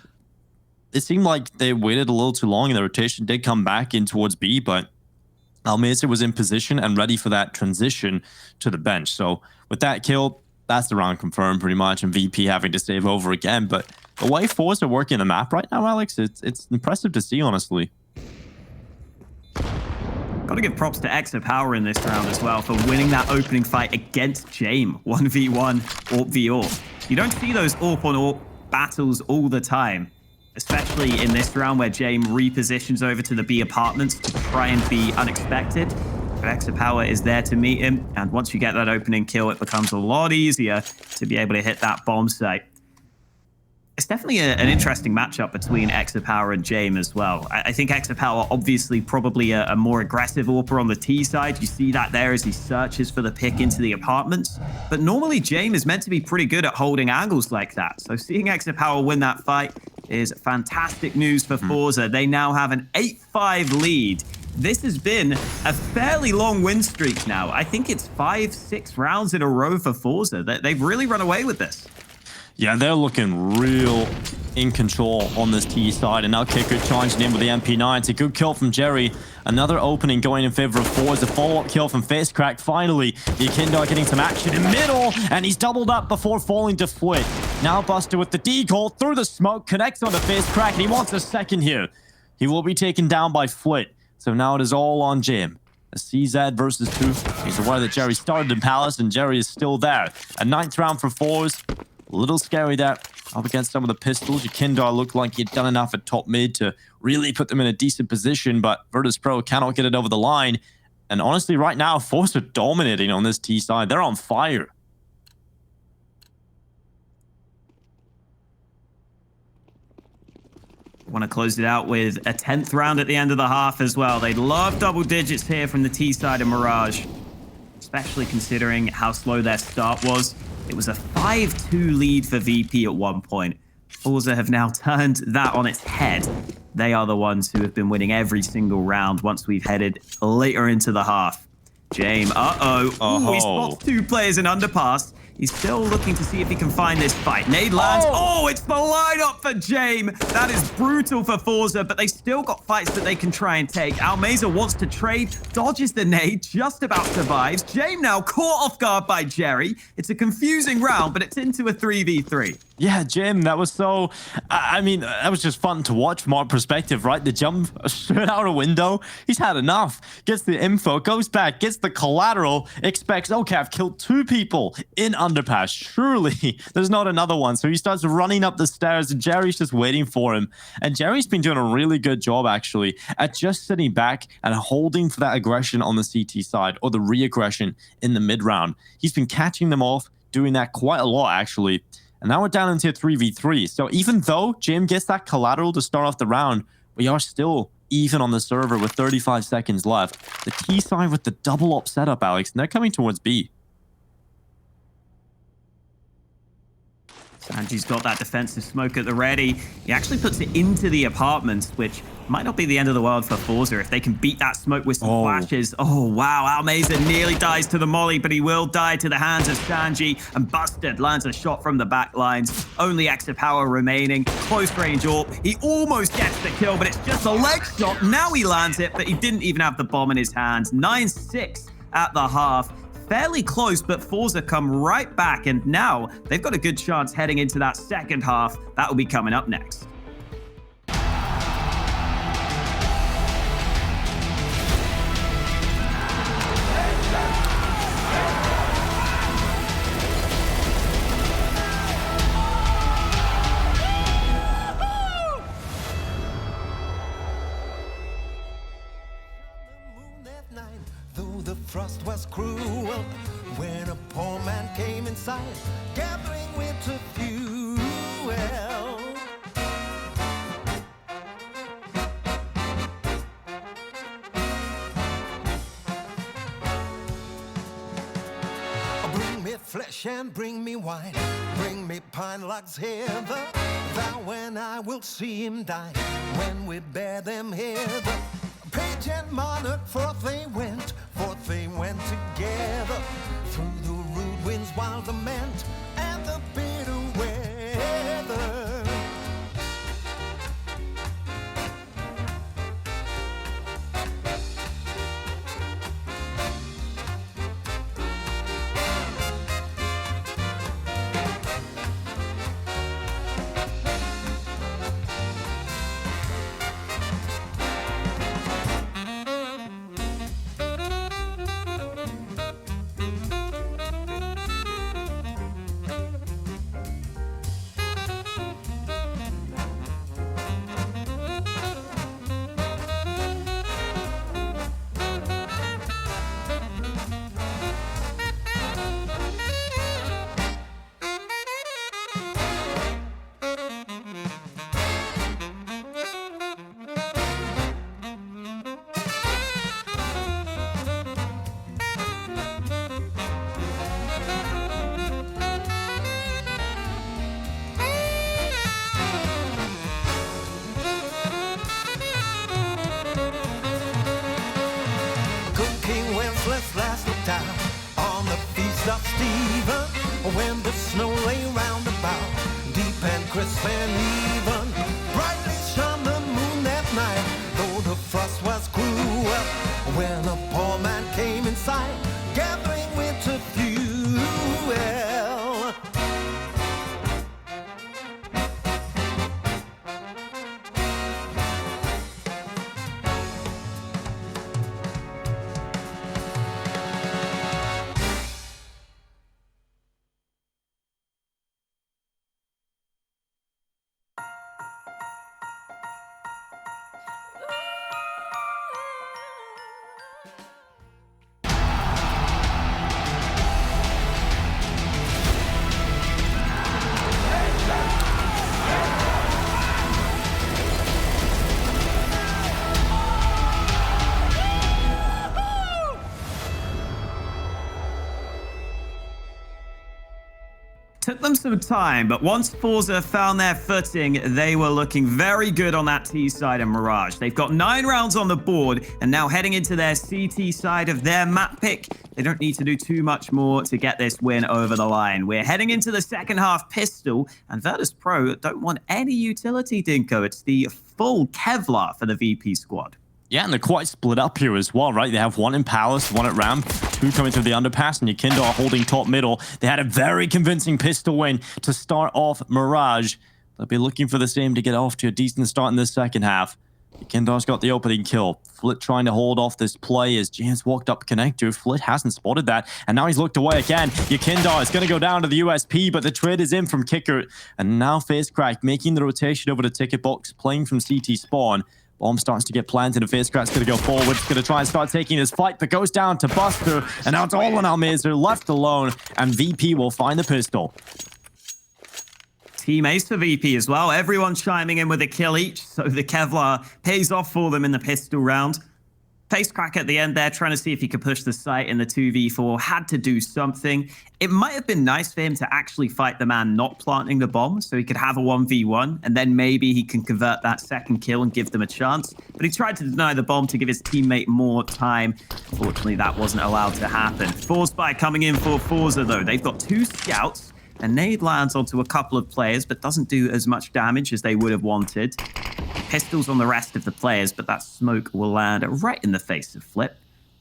It seemed like they waited a little too long, and the rotation did come back in towards B, but Almaze was in position and ready for that transition to the bench. So with that kill, that's the round confirmed pretty much, and VP having to save over again. But the way forZe are working the map right now, Alex, it's impressive to see, honestly. Got to give props to Extra Power in this round as well for winning that opening fight against Jame. 1v1, AWP v AWP. You don't see those AWP on AWP battles all the time, especially in this round where Jame repositions over to the B apartments to try and be unexpected. But Extra Power is there to meet him, and once you get that opening kill, it becomes a lot easier to be able to hit that bomb site. It's definitely an interesting matchup between Extra Power and Jame as well. I think Extra Power obviously probably a more aggressive AWPer on the T side. You see that there as he searches for the pick into the apartments. But normally Jame is meant to be pretty good at holding angles like that. So seeing Extra Power win that fight is fantastic news for forZe. They now have an 8-5 lead. This has been a fairly long win streak now. I think it's 5-6 rounds in a row for forZe. They've really run away with this. Yeah, they're looking real in control on this T side, and now Kicker charging in with the MP9. It's a good kill from Jerry. Another opening going in favor of forZe. A follow-up kill from FaZeCrack. Finally, Yekindar getting some action in middle, and he's doubled up before falling to Flit. Now Buster with the decoy through the smoke, connects onto FaZeCrack, and he wants a second here. He will be taken down by Flit. So now it is all on Jim. A CZ versus 2. He's aware that Jerry started in Palace, and Jerry is still there. A 9th round for forZe. A little scary there up against some of the pistols. Yakindar looked like he'd done enough at top mid to really put them in a decent position, but Virtus.pro cannot get it over the line. And honestly, right now, forZe are dominating on this T side. They're on fire. Want to close it out with a 10th round at the end of the half as well. They'd love double digits here from the T side of Mirage, especially considering how slow their start was. It was a 5-2 lead for VP at one point. forZe have now turned that on its head. They are the ones who have been winning every single round once we've headed later into the half. Jame, Ooh, he spots two players in underpass. He's still looking to see if he can find this fight. Nade lands. Oh, it's the lineup for Jame. That is brutal for forZe, but they still got fights that they can try and take. Almeza wants to trade, dodges the nade, just about survives. Jame now caught off guard by Jerry. It's a confusing round, but it's into a 3v3. Yeah, Jim, that was so... I mean, that was just fun to watch from our perspective, right? The jump straight out a window. He's had enough. Gets the info, goes back, gets the collateral, expects, okay, I've killed 2 people in underpass. Surely there's not another one. So he starts running up the stairs, and Jerry's just waiting for him. And Jerry's been doing a really good job, actually, at just sitting back and holding for that aggression on the CT side, or the re-aggression in the mid-round. He's been catching them off, doing that quite a lot, actually. And now we're down into a 3v3. So even though Jim gets that collateral to start off the round, we are still even on the server with 35 seconds left. The T side with the double up setup, Alex, and they're coming towards B. Sanji's got that defensive smoke at the ready. He actually puts it into the apartments, which might not be the end of the world for forZe if they can beat that smoke with some flashes. Oh, wow. Almeza nearly dies to the molly, but he will die to the hands of Sanji. And Busted lands a shot from the back lines. Only extra power remaining. Close range AWP. He almost gets the kill, but it's just a leg shot. Now he lands it, but he didn't even have the bomb in his hands. 9-6 at the half. Fairly close, but forZe come right back, and now they've got a good chance heading into that second half. That will be coming up next. Though the frost was cruel, when a poor man came inside, gathering winter fuel. Bring me flesh and bring me wine, bring me pine logs hither, thou and I will see him die, when we bear them hither. Page and monarch, forth they went together, through the rude winds, wild lament, and the bitter weather. Last down on the feast of Stephen, when the snow lay round about, deep and crisp and even, brightly shone the moon that night, though the frost was cruel, when a poor man came inside, gathering winter fuel. Took them some time, but once forZe found their footing, they were looking very good on that T side of Mirage. They've got 9 rounds on the board, and now heading into their CT side of their map pick, they don't need to do too much more to get this win over the line. We're heading into the second half pistol, and Virtus.pro don't want any utility, Dinko. It's the full Kevlar for the VP squad. Yeah, and they're quite split up here as well, right? They have 1 in Palace, 1 at Ramp, 2 coming through the underpass, and Yakindar holding top middle. They had a very convincing pistol win to start off Mirage. They'll be looking for the same to get off to a decent start in this second half. Yakindar's got the opening kill. Flit trying to hold off this play as James walked up connector. Flit hasn't spotted that, and now he's looked away again. Yakindar is going to go down to the USP, but the trade is in from Kicker. And now FaceCrack making the rotation over to Ticket Box, playing from CT spawn. Bomb starts to get planted, and FaceCrack's going to go forward. He's going to try and start taking his fight, but goes down to Buster. And now it's all on Almazer, left alone, and VP will find the pistol. Team ace for VP as well. Everyone chiming in with a kill each, so the Kevlar pays off for them in the pistol round. FaceCrack at the end there, trying to see if he could push the site in the 2v4. Had to do something. It might have been nice for him to actually fight the man not planting the bomb, so he could have a 1v1, and then maybe he can convert that second kill and give them a chance. But he tried to deny the bomb to give his teammate more time. Unfortunately, that wasn't allowed to happen. forZe coming in for forZe, though. They've got 2 scouts. A nade lands onto a couple of players, but doesn't do as much damage as they would have wanted. Pistols on the rest of the players, but that smoke will land right in the face of Flip.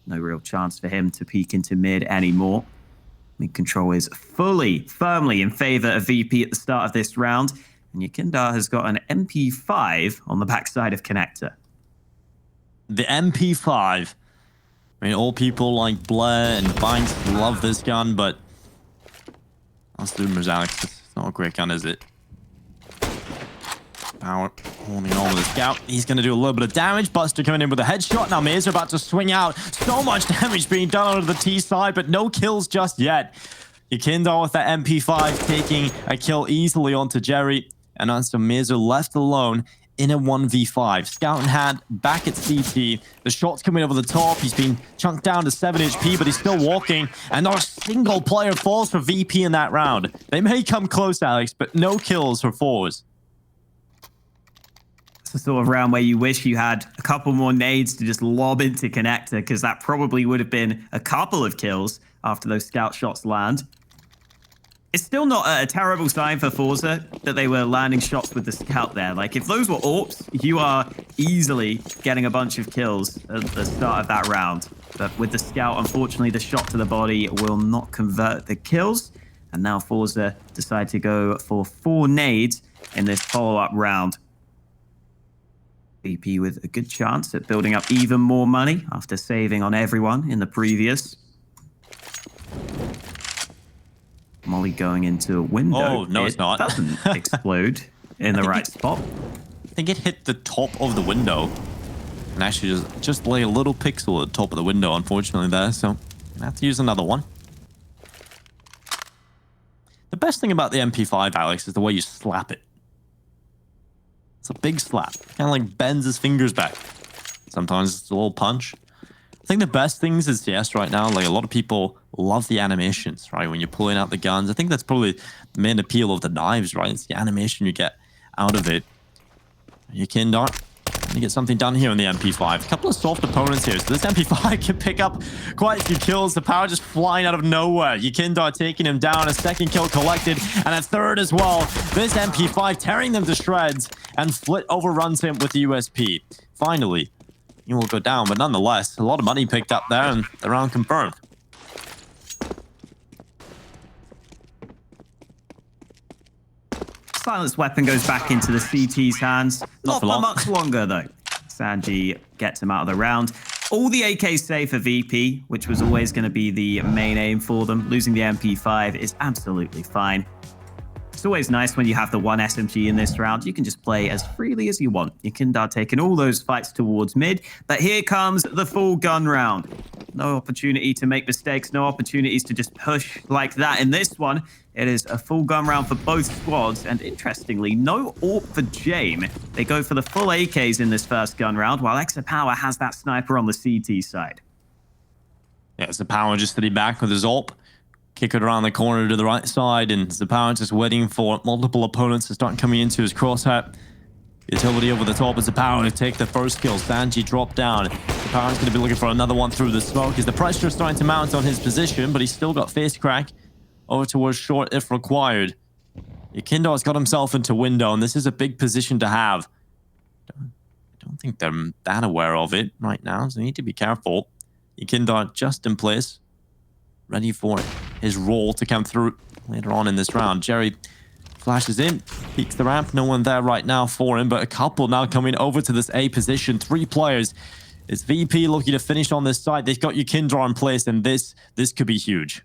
No real chance for him to peek into mid anymore. Mid control is firmly in favor of VP at the start of this round. And Yakindar has got an MP5 on the backside of connector. The MP5. I mean, all people like Blair and Banks love this gun, but that's the rumors, Alex. It's not a great gun, is it? Power holding on with the scout. He's going to do a little bit of damage. Buster coming in with a headshot. Now Mazer about to swing out. So much damage being done onto the T side, but no kills just yet. Yakindar with that MP5 taking a kill easily onto Jerry. And that's Mazer left alone in a 1v5. Scout in hand, back at CT. The shot's coming over the top. He's been chunked down to 7 HP, but he's still walking. And not a single player falls for VP in that round. They may come close, Alex, but no kills for forZe. It's the sort of round where you wish you had a couple more nades to just lob into connector, because that probably would have been a couple of kills after those scout shots land. It's still not a terrible sign for forZe that they were landing shots with the scout there. Like, if those were AWPs, you are easily getting a bunch of kills at the start of that round. But with the scout, unfortunately, the shot to the body will not convert the kills. And now forZe decide to go for 4 nades in this follow-up round. VP with a good chance at building up even more money after saving on everyone in the previous. Molly going into a window. Oh, no, it's not. It doesn't explode in the right spot. I think it hit the top of the window. And actually just lay a little pixel at the top of the window, unfortunately, there. So I have to use another one. The best thing about the MP5, Alex, is the way you slap it. It's a big slap. Kind of like bends his fingers back. Sometimes it's a little punch. I think the best things is CS right now, like a lot of people love the animations, right? When you're pulling out the guns. I think that's probably the main appeal of the knives, right? It's the animation you get out of it. Yakindar, trying to get something done here on the MP5. A couple of soft opponents here. So this MP5 can pick up quite a few kills. The power just flying out of nowhere. Yakindar taking him down. A second kill collected. And a third as well. This MP5 tearing them to shreds. And Flit overruns him with the USP. Finally, he will go down. But nonetheless, a lot of money picked up there. And the round confirmed. Silence weapon goes back into the CT's hands. Not for much longer, though. Sanji gets him out of the round. All the AKs save for VP, which was always going to be the main aim for them. Losing the MP5 is absolutely fine. It's always nice when you have the 1 SMG in this round. You can just play as freely as you want. Yakindar taking all those fights towards mid. But here comes the full gun round. No opportunity to make mistakes. No opportunities to just push like that in this one. It is a full gun round for both squads. And interestingly, no AWP for Jame. They go for the full AKs in this first gun round, while Exapower has that sniper on the CT side. Yeah, it's the power just sitting back with his AWP. Kick it around the corner to the right side, and Zapower just waiting for multiple opponents to start coming into his crosshair. Utility over the top as Zapower to take the first kill. Sanji dropped down. Zapower's going to be looking for another one through the smoke as the pressure is starting to mount on his position, but he's still got face crack over towards short if required. Yakindar's got himself into window, and this is a big position to have. I don't think they're that aware of it right now, so they need to be careful. Yakindar just in place, ready for his role to come through later on in this round. Jerry flashes in, peeks the ramp. No one there right now for him, but a couple now coming over to this A position. 3 players. It's VP looking to finish on this side. They've got Yakindar in place, and this could be huge.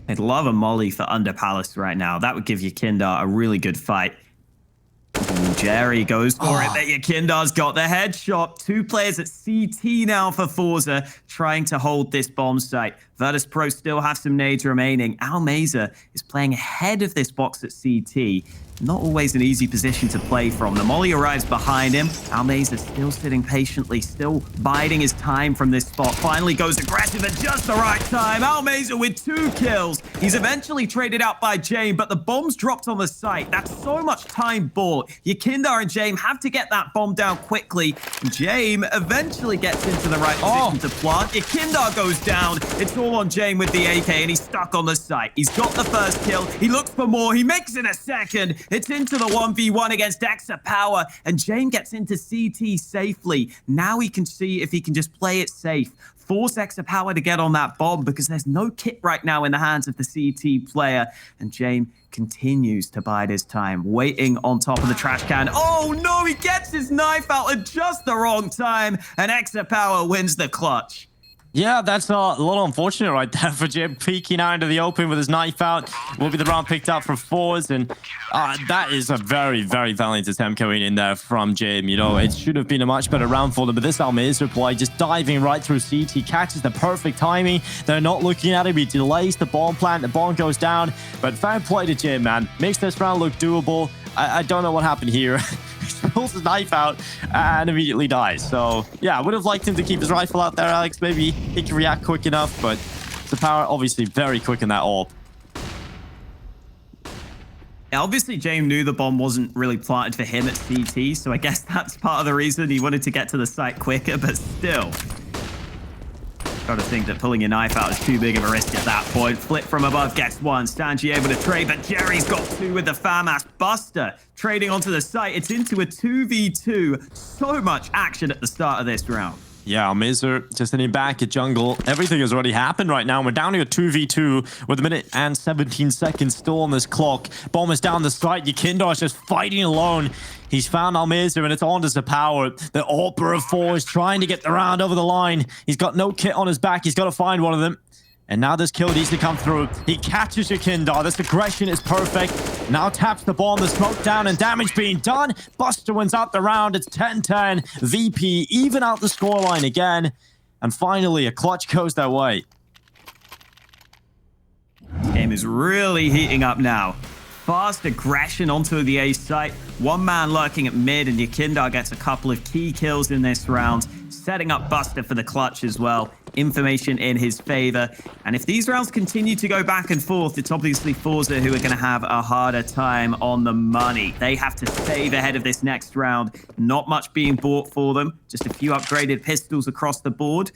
I'd love a molly for Under Palace right now. That would give Yakindar a really good fight. Ooh, Jerry goes for it, but Yakindar's got the headshot. 2 players at CT now for forZe, trying to hold this bomb site. Virtus.pro still have some nades remaining. Almeza is playing ahead of this box at CT. Not always an easy position to play from. The molly arrives behind him. Almeza still sitting patiently, still biding his time from this spot. Finally goes aggressive at just the right time. Almeza with 2 kills. He's eventually traded out by Jame, but the bomb's dropped on the site. That's so much time bought. Yakindar and Jame have to get that bomb down quickly. Jame eventually gets into the right position to plant. Yakindar goes down. It's all on Jame with the AK, and he's stuck on the site. He's got the first kill. He looks for more. He makes it a second. It's into the 1v1 against Exapower, and Jame gets into CT safely. Now he can see if he can just play it safe. Force Exapower to get on that bomb because there's no kit right now in the hands of the CT player. And Jame continues to bide his time, waiting on top of the trash can. Oh no, he gets his knife out at just the wrong time, and Exapower wins the clutch. Yeah, that's a little unfortunate right there for Jim, peeking out into the open with his knife out. Will be the round picked up for forZe, and that is a very, very valiant attempt going in there from Jim. You know, it should have been a much better round for them, but this Almeza play, just diving right through CT, catches the perfect timing. They're not looking at him. He delays the bomb plant. The bomb goes down, but fair play to Jim, man. Makes this round look doable. I don't know what happened here. He pulls his knife out and immediately dies. So, yeah, I would have liked him to keep his rifle out there, Alex. Maybe he can react quick enough, but Zapower obviously very quick in that AWP. Yeah, obviously, Jame knew the bomb wasn't really planted for him at CT, so I guess that's part of the reason he wanted to get to the site quicker, but still. Gotta think that pulling your knife out is too big of a risk at that point. Flip from above gets 1. Stanji able to trade, but Jerry's got 2 with the FAMAS. Buster trading onto the site. It's into a 2v2. So much action at the start of this round. Yeah, Almeza just sitting back at jungle. Everything has already happened right now. We're down to a 2v2 with 1 minute and 17 seconds still on this clock. Bomb is down the site. Yakindar is just fighting alone. He's found Almeza, and it's on to Zapower. The Opera of 4 is trying to get the round over the line. He's got no kit on his back. He's got to find one of them. And now this kill needs to come through. He catches Yakindar. This aggression is perfect. Now taps the bomb, the smoke down, and damage being done. Buster wins out the round. It's 10-10. VP even out the scoreline again. And finally, a clutch goes their way. This game is really heating up now. Fast aggression onto the A site. 1 man lurking at mid, and Yakindar gets a couple of key kills in this round, setting up Buster for the clutch as well. Information in his favor. And if these rounds continue to go back and forth, it's obviously forZe who are going to have a harder time on the money. They have to save ahead of this next round. Not much being bought for them. Just a few upgraded pistols across the board.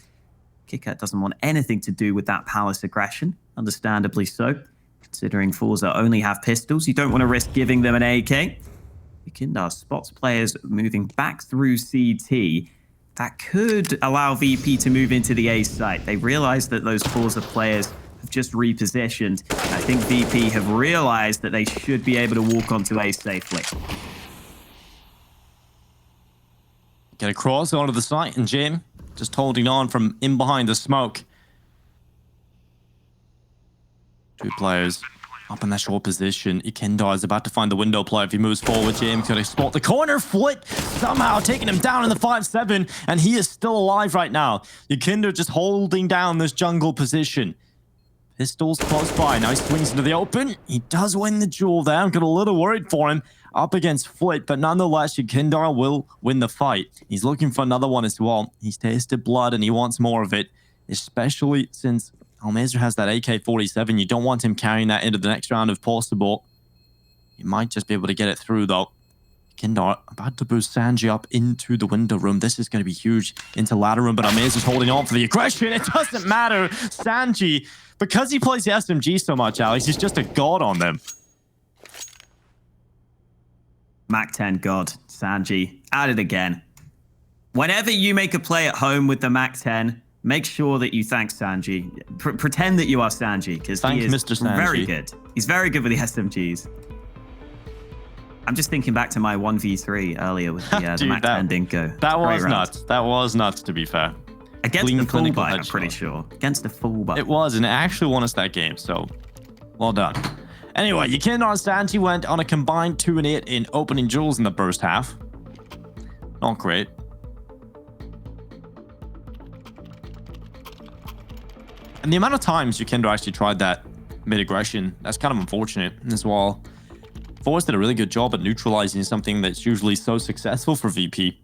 Kicker doesn't want anything to do with that Palace aggression. Understandably so. Considering forZe only have pistols, you don't want to risk giving them an AK. Yakindar spots players moving back through CT. That could allow VP to move into the A site. They realize that those forZe players have just repositioned. I think VP have realized that they should be able to walk onto A safely. Get across onto the site, and Jim just holding on from in behind the smoke. 2 players up in that short position. Yakindar is about to find the window play. If he moves forward, James going to spot the corner. Flit somehow taking him down in the 5-7, and he is still alive right now. Yakindar just holding down this jungle position. Pistols close by. Now he swings into the open. He does win the duel there. I'm getting a little worried for him up against Flit, but nonetheless, Yakindar will win the fight. He's looking for another one as well. He's tasted blood and he wants more of it, especially since Almazer has that AK-47. You don't want him carrying that into the next round if possible. You might just be able to get it through, though. Kindar about to boost Sanji up into the window room. This is going to be huge into ladder room, but Almazer's holding on for the aggression. It doesn't matter. Sanji, because he plays the SMG so much, Alex, he's just a god on them. Mac 10 god, Sanji, at it again. Whenever you make a play at home with the Mac 10, make sure that you thank Sanji. Pretend that you are Sanji, because he is Mr. Sanji. Very good. He's very good with the SMGs. I'm just thinking back to my 1v3 earlier with the, Dude, Mac 10 Dinko. That Great was round. nuts. That was nuts, to be fair. Against Clean the full clinical buy, I'm headshot. pretty sure. Against the full buy. It was, and it actually won us that game, so well done. Anyway, Yukindar and Sanji went on a combined 2 and 8 in opening duels in the first half. Not great. And the amount of times Yukindar actually tried that mid-aggression, that's kind of unfortunate as well. forZe did a really good job at neutralizing something that's usually so successful for VP.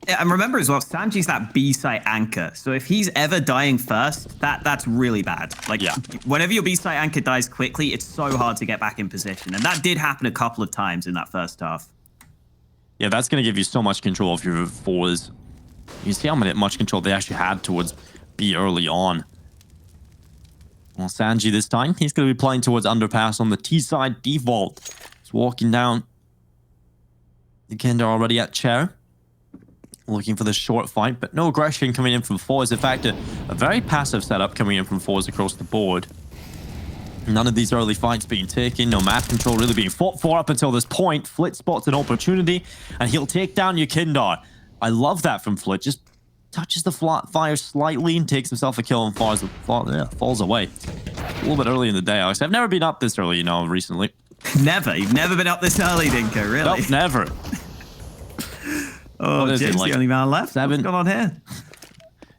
Yeah, and remember as well, Sanji's that B site anchor. So if he's ever dying first, that's really bad. Like, Yeah. Whenever your B site anchor dies quickly, it's so hard to get back in position. And that did happen a couple of times in that first half. Yeah, that's going to give you so much control of your forZe. You see how much control they actually had towards B early on. Well, Sanji this time, he's going to be playing towards underpass on the T side default. He's walking down. Yukindar already at chair. Looking for the short fight, but no aggression coming in from forZe. In fact, a very passive setup coming in from forZe across the board. None of these early fights being taken, no map control really being fought for up until this point. Flit spots an opportunity, and he'll take down Yukindar. I love that from Flit. Just touches the fire slightly and takes himself a kill and falls away. A little bit early in the day, Alex. I've never been up this early, you know, recently. Never. You've never been up this early, Dinko, really? Nope, never. Oh, What is it, Jim's like the only man left. 7? What's going on here?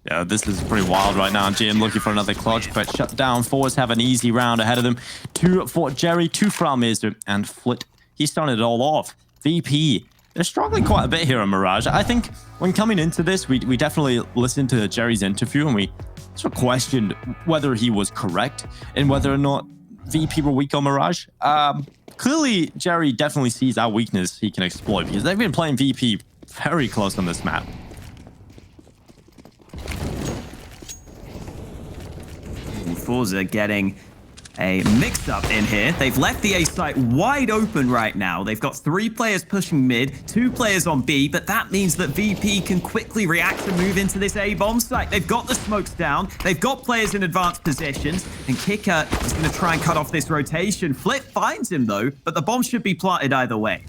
Yeah, this is pretty wild right now. Jim looking for another clutch, but shut down. forZe have an easy round ahead of them. 2 for Jerry, 2 for Almazer, and Flit. He started it all off. VP, they're struggling quite a bit here on Mirage. I think when coming into this, we definitely listened to Jerry's interview, and we sort of questioned whether he was correct and whether or not VP were weak on Mirage. Clearly, Jerry definitely sees our weakness he can exploit, because they've been playing VP very close on this map. forZe getting a mix-up in here. They've left the A site wide open right now. They've got 3 players pushing mid, 2 players on B, but that means that VP can quickly react and move into this A bomb site. They've got the smokes down. They've got players in advanced positions, and Kicker is going to try and cut off this rotation. Flit finds him, though, but the bomb should be planted either way.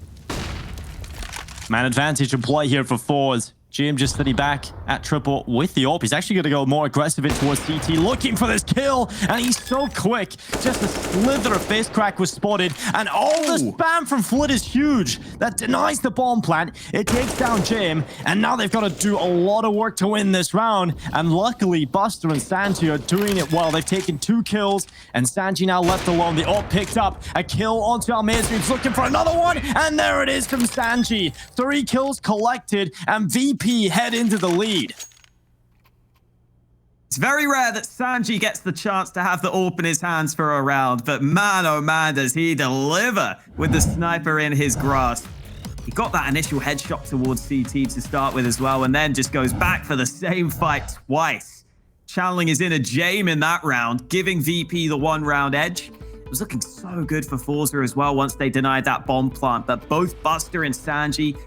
Man advantage in play here for forZe. GM just sitting back at triple with the AWP. He's actually going to go more aggressive in towards CT, looking for this kill, and he's so quick. Just a slither of face crack was spotted, and all the spam from Flit is huge. That denies the bomb plant. It takes down GM, and now they've got to do a lot of work to win this round, and luckily Buster and Sanji are doing it well. They've taken 2 kills, and Sanji now left alone. The AWP picked up a kill onto Almazer. He's looking for another one, and there it is from Sanji. 3 kills collected, and VP head into the lead. It's very rare that Sanji gets the chance to have the AWP in his hands for a round, but man, oh man, does he deliver with the sniper in his grasp. He got that initial headshot towards CT to start with as well, and then just goes back for the same fight twice. Channeling is in a jam in that round, giving VP the 1-round edge. It was looking so good for forZe as well once they denied that bomb plant, but both Buster and Sanji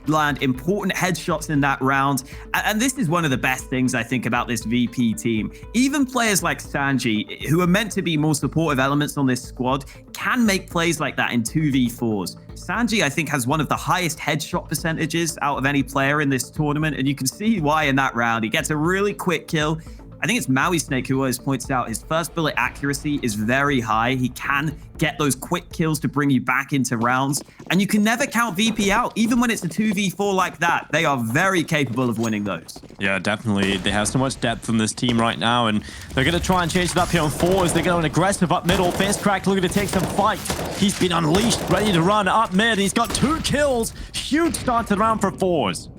land important headshots in that round. And this is one of the best things I think about this VP team. Even players like Sanji, who are meant to be more supportive elements on this squad, can make plays like that in 2v4s. Sanji, I think, has one of the highest headshot percentages out of any player in this tournament, and you can see why in that round. He gets a really quick kill. I think it's Maui Snake who always points out his first bullet accuracy is very high. He can get those quick kills to bring you back into rounds. And you can never count VP out. Even when it's a 2v4 like that, they are very capable of winning those. Yeah, definitely. They have so much depth from this team right now, and they're going to try and change it up here on forZe. They go an aggressive up middle. Face crack looking to take some fight. He's been unleashed, ready to run up mid. And he's got 2 kills. Huge start to the round for forZe.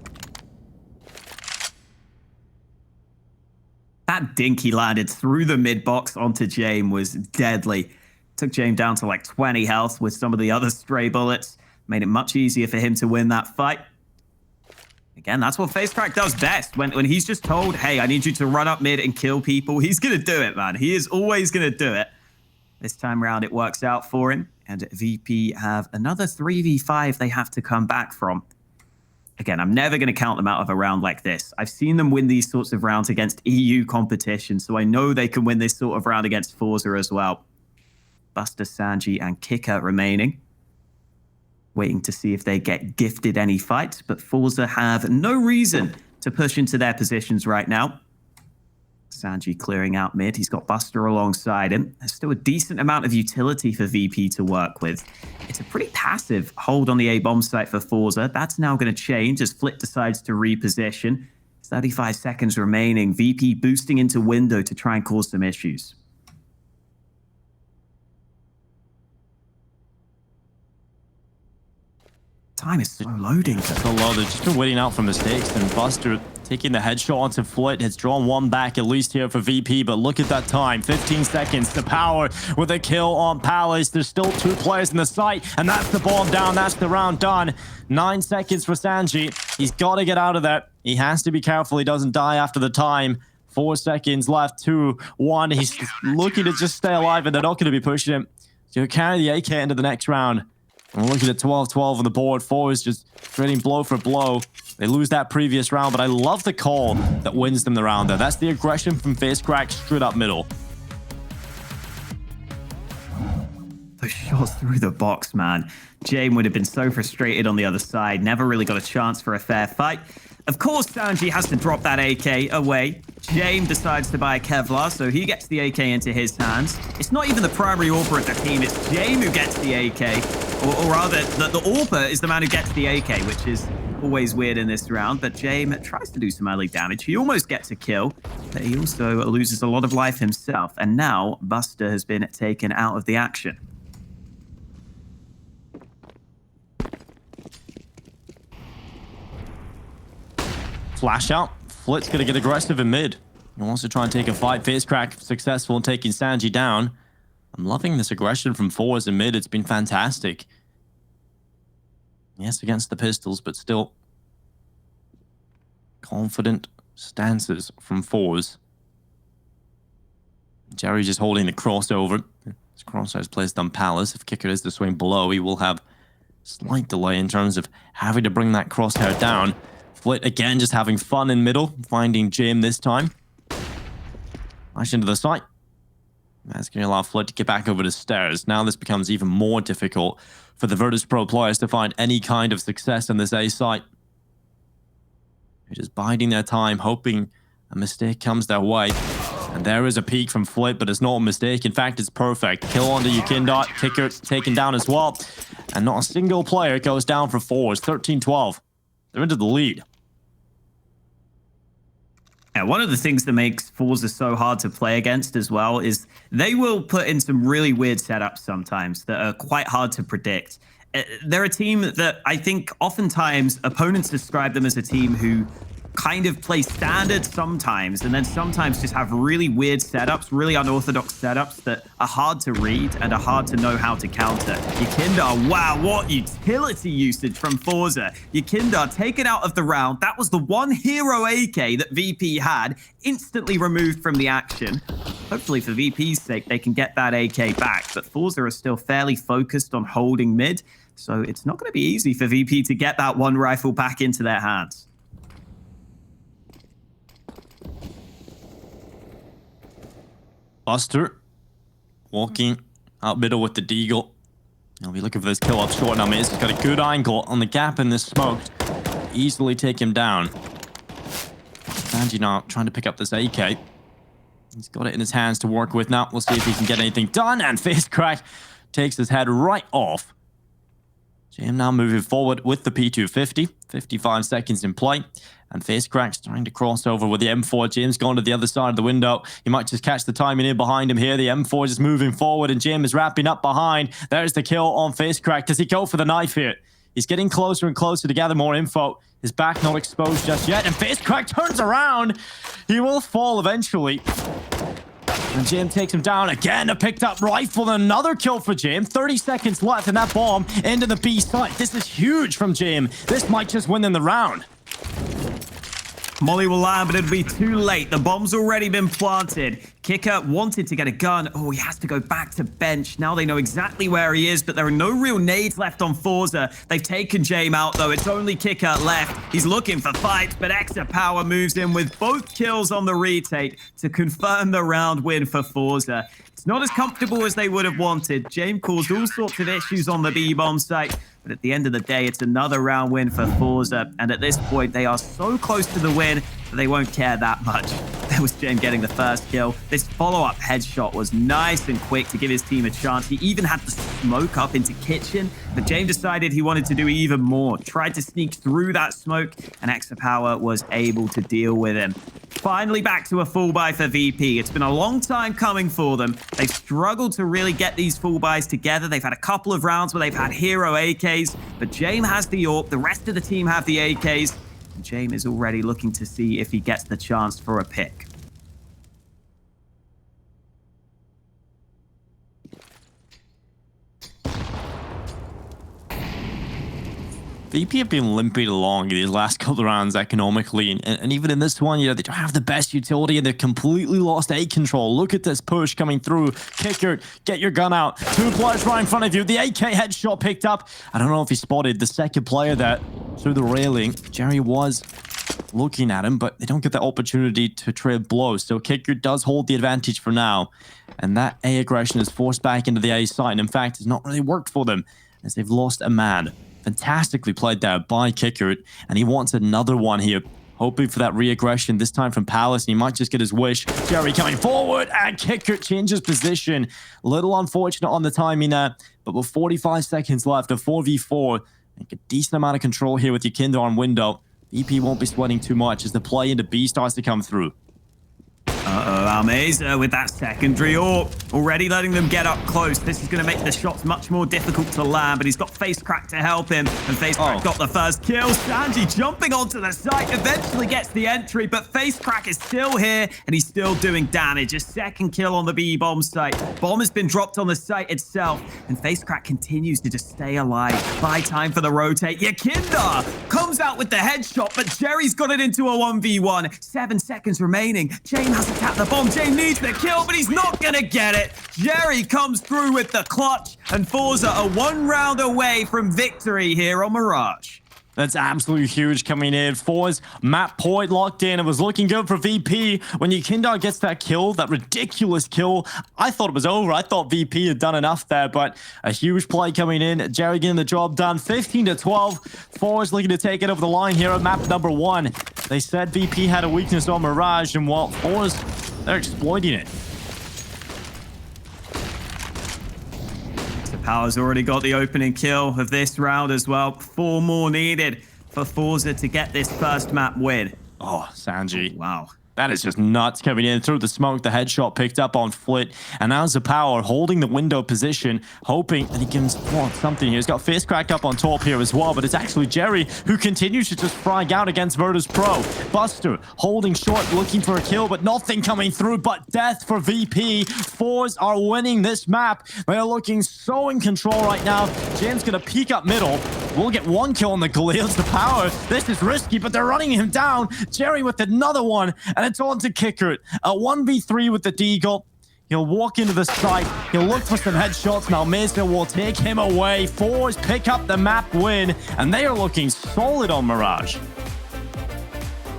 That dink he landed through the mid box onto James was deadly. Took James down to like 20 health with some of the other stray bullets. Made it much easier for him to win that fight. Again, that's what FaceCrack does best. When he's just told, hey, I need you to run up mid and kill people, he's going to do it, man. He is always going to do it. This time around, it works out for him. And VP have another 3v5 they have to come back from. Again, I'm never going to count them out of a round like this. I've seen them win these sorts of rounds against EU competition, so I know they can win this sort of round against forZe as well. Buster, Sanji, and Kicker remaining. Waiting to see if they get gifted any fights, but forZe have no reason to push into their positions right now. Sanji clearing out mid. He's got Buster alongside him. There's still a decent amount of utility for VP to work with. It's a pretty passive hold on the A-bomb site for forZe. That's now going to change as Flit decides to reposition. 35 seconds remaining. VP boosting into window to try and cause some issues. Time is slow loading. That's a lot. They've just been waiting out for mistakes. And Buster taking the headshot onto Flit has drawn one back, at least here for VP. But look at that time. 15 seconds to Power with a kill on Palace. There's still 2 players in the site. And that's the bomb down. That's the round done. 9 seconds for Sanji. He's got to get out of there. He has to be careful he doesn't die after the time. 4 seconds left. 2, 1. He's looking to just stay alive, and they're not going to be pushing him. So he'll carry the AK into the next round. And we're looking at 12-12 on the board. forZe just trading blow for blow. They lose that previous round, but I love the call that wins them the round there. That's the aggression from FaceCrack straight up middle. Those shots through the box, man. James would have been so frustrated on the other side. Never really got a chance for a fair fight. Of course, Sanji has to drop that AK away. James decides to buy a Kevlar, so he gets the AK into his hands. It's not even the primary AWPer of the team, it's James who gets the AK. Or rather, the AWPer is the man who gets the AK, which is always weird in this round. But James tries to do some early damage. He almost gets a kill, but he also loses a lot of life himself. And now, Buster has been taken out of the action. Flash out. Flit's going to get aggressive in mid. He wants to try and take a fight. FaceCrack successful in taking Sanji down. I'm loving this aggression from forZe in mid. It's been fantastic. Yes, against the pistols, but still confident stances from forZe. Jerry just holding the crossover. His crosshair is placed on Palace. If Kicker is to swing below, he will have slight delay in terms of having to bring that crosshair down. Flit again just having fun in middle, finding Jim this time. Flash into the site. That's going to allow Flit to get back over the stairs. Now this becomes even more difficult for the Virtus.pro players to find any kind of success in this A site. They're just biding their time, hoping a mistake comes their way. And there is a peek from Flit, but it's not a mistake. In fact, it's perfect. Kill onto Yukindot. Kicker taken down as well. And not a single player goes down for forZe. 13-12. They're into the lead. Yeah, one of the things that makes forZe so hard to play against as well is they will put in some really weird setups sometimes that are quite hard to predict. They're a team that I think oftentimes opponents describe them as a team who kind of play standard sometimes, and then sometimes just have really weird setups, really unorthodox setups that are hard to read and are hard to know how to counter. Yukindar, wow, what utility usage from forZe. Yukindar taken out of the round. That was the one hero AK that VP had, instantly removed from the action. Hopefully for VP's sake, they can get that AK back, but forZe are still fairly focused on holding mid, so it's not going to be easy for VP to get that one rifle back into their hands. Buster walking out middle with the deagle. He'll be looking for this kill up short now. Maze has got a good angle on the gap in this smoke. Easily take him down. Sanji now trying to pick up this AK. He's got it in his hands to work with now. We'll see if he can get anything done. And FaceCrack takes his head right off. Jam now moving forward with the P250. 55 seconds in play. And FaceCrack's trying to cross over with the M4. James gone to the other side of the window. He might just catch the timing in behind him here. The M4 just moving forward, and James is wrapping up behind. There's the kill on FaceCrack. Does he go for the knife here? He's getting closer and closer to gather more info. His back not exposed just yet, and FaZe turns around. He will fall eventually. And Jim takes him down again. A picked up rifle and another kill for Jim. 30 seconds left, and that bomb into the B site. This is huge from Jim. This might just win them the round. Molly will land, but it'll be too late. The bomb's already been planted. Kicker wanted to get a gun. Oh, he has to go back to bench. Now they know exactly where he is, but there are no real nades left on forZe. They've taken Jame out, though. It's only Kicker left. He's looking for fights, but Extra Power moves in with both kills on the retake to confirm the round win for forZe. It's not as comfortable as they would have wanted. Jame caused all sorts of issues on the B-bomb site, but at the end of the day, it's another round win for forZe. And at this point, they are so close to the win that they won't care that much. There was Jame getting the first kill. This follow-up headshot was nice and quick to give his team a chance. He even had the smoke up into kitchen, but Jame decided he wanted to do even more. Tried to sneak through that smoke, and Extra Power was able to deal with him. Finally back to a full buy for VP. It's been a long time coming for them. They've struggled to really get these full buys together. They've had a couple of rounds where they've had hero AKs, but Jame has the AWP. The rest of the team have the AKs. And Jame is already looking to see if he gets the chance for a pick. VP have been limping along these last couple of rounds economically, and even in this one, you know, they don't have the best utility and they've completely lost A control. Look at this push coming through. Kicker, get your gun out. Two players right in front of you. The AK headshot picked up. I don't know if he spotted the second player there through the railing. Jerry was looking at him, but they don't get the opportunity to trade blows. So Kicker does hold the advantage for now, and that A aggression is forced back into the A site, and in fact, it's not really worked for them as they've lost a man. Fantastically played there by Kicker, and he wants another one here, hoping for that re-aggression, this time from Palace, and he might just get his wish. Jerry coming forward, and Kicker changes position. A little unfortunate on the timing there, but with 45 seconds left, a 4v4, make a decent amount of control here with your Kinder on window. VP won't be sweating too much as the play into B starts to come through. Almeza with that secondary AWP, already letting them get up close. This is going to make the shots much more difficult to land, but he's got FaZe to help him, and FaZe got the first kill. Sanji jumping onto the site, eventually gets the entry, but FaZe is still here, and he's still doing damage. A second kill on the B-bomb site. Bomb has been dropped on the site itself, and FaZe continues to just stay alive. Buy time for the rotate. Yakinda comes out with the headshot, but Jerry's got it into a 1v1. 7 seconds remaining. Jane has attacked the bomb. Jane needs the kill, but he's not gonna get it. Jerry comes through with the clutch, and forZe are 1 round away from victory here on Mirage. That's absolutely huge coming in. forZe map point locked in. It was looking good for VP. When Yakinda gets that kill, that ridiculous kill, I thought it was over. I thought VP had done enough there, but a huge play coming in. Jerry getting the job done. 15-12. forZe looking to take it over the line here at map number 1. They said VP had a weakness on Mirage, and well, forZe, they're exploiting it. Power's already got the opening kill of this round as well. 4 more needed for forZe to get this first map win. Oh, Sanji. Wow. That is just nuts coming in through the smoke. The headshot picked up on Flit. And now Power holding the window position, hoping that he can spawn something here. He's got FaZe up on top here as well, but it's actually Jerry who continues to just frag out against Virtus.pro. Buster holding short, looking for a kill, but nothing coming through but death for VP. forZe are winning this map. They are looking so in control right now. James gonna peek up middle. We'll get 1 kill on the Galils. The Power. This is risky, but they're running him down. Jerry with another one, and it's on to Kicker. A 1v3 with the Deagle. He'll walk into the site. He'll look for some headshots. Now Mesa will take him away. forZe pick up the map win, and they are looking solid on Mirage.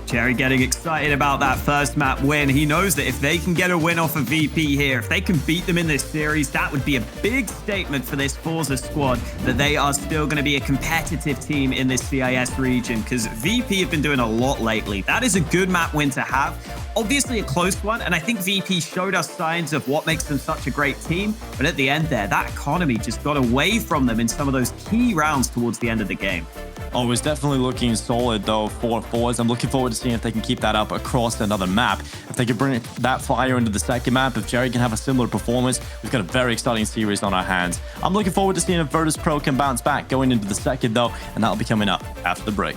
Jerry getting excited about that first map win. He knows that if they can get a win off of VP here, if they can beat them in this series, that would be a big statement for this forZe squad that they are still going to be a competitive team in this CIS region, because VP have been doing a lot lately. That is a good map win to have. Obviously a close one, and I think VP showed us signs of what makes them such a great team, but at the end there, that economy just got away from them in some of those key rounds towards the end of the game. Oh, it's definitely looking solid though for forZe. I'm looking forward to seeing if they can keep that up across another map. If they can bring that fire into the second map, if Jerry can have a similar performance, we've got a very exciting series on our hands. I'm looking forward to seeing if Virtus.pro can bounce back going into the second though, and that'll be coming up after the break.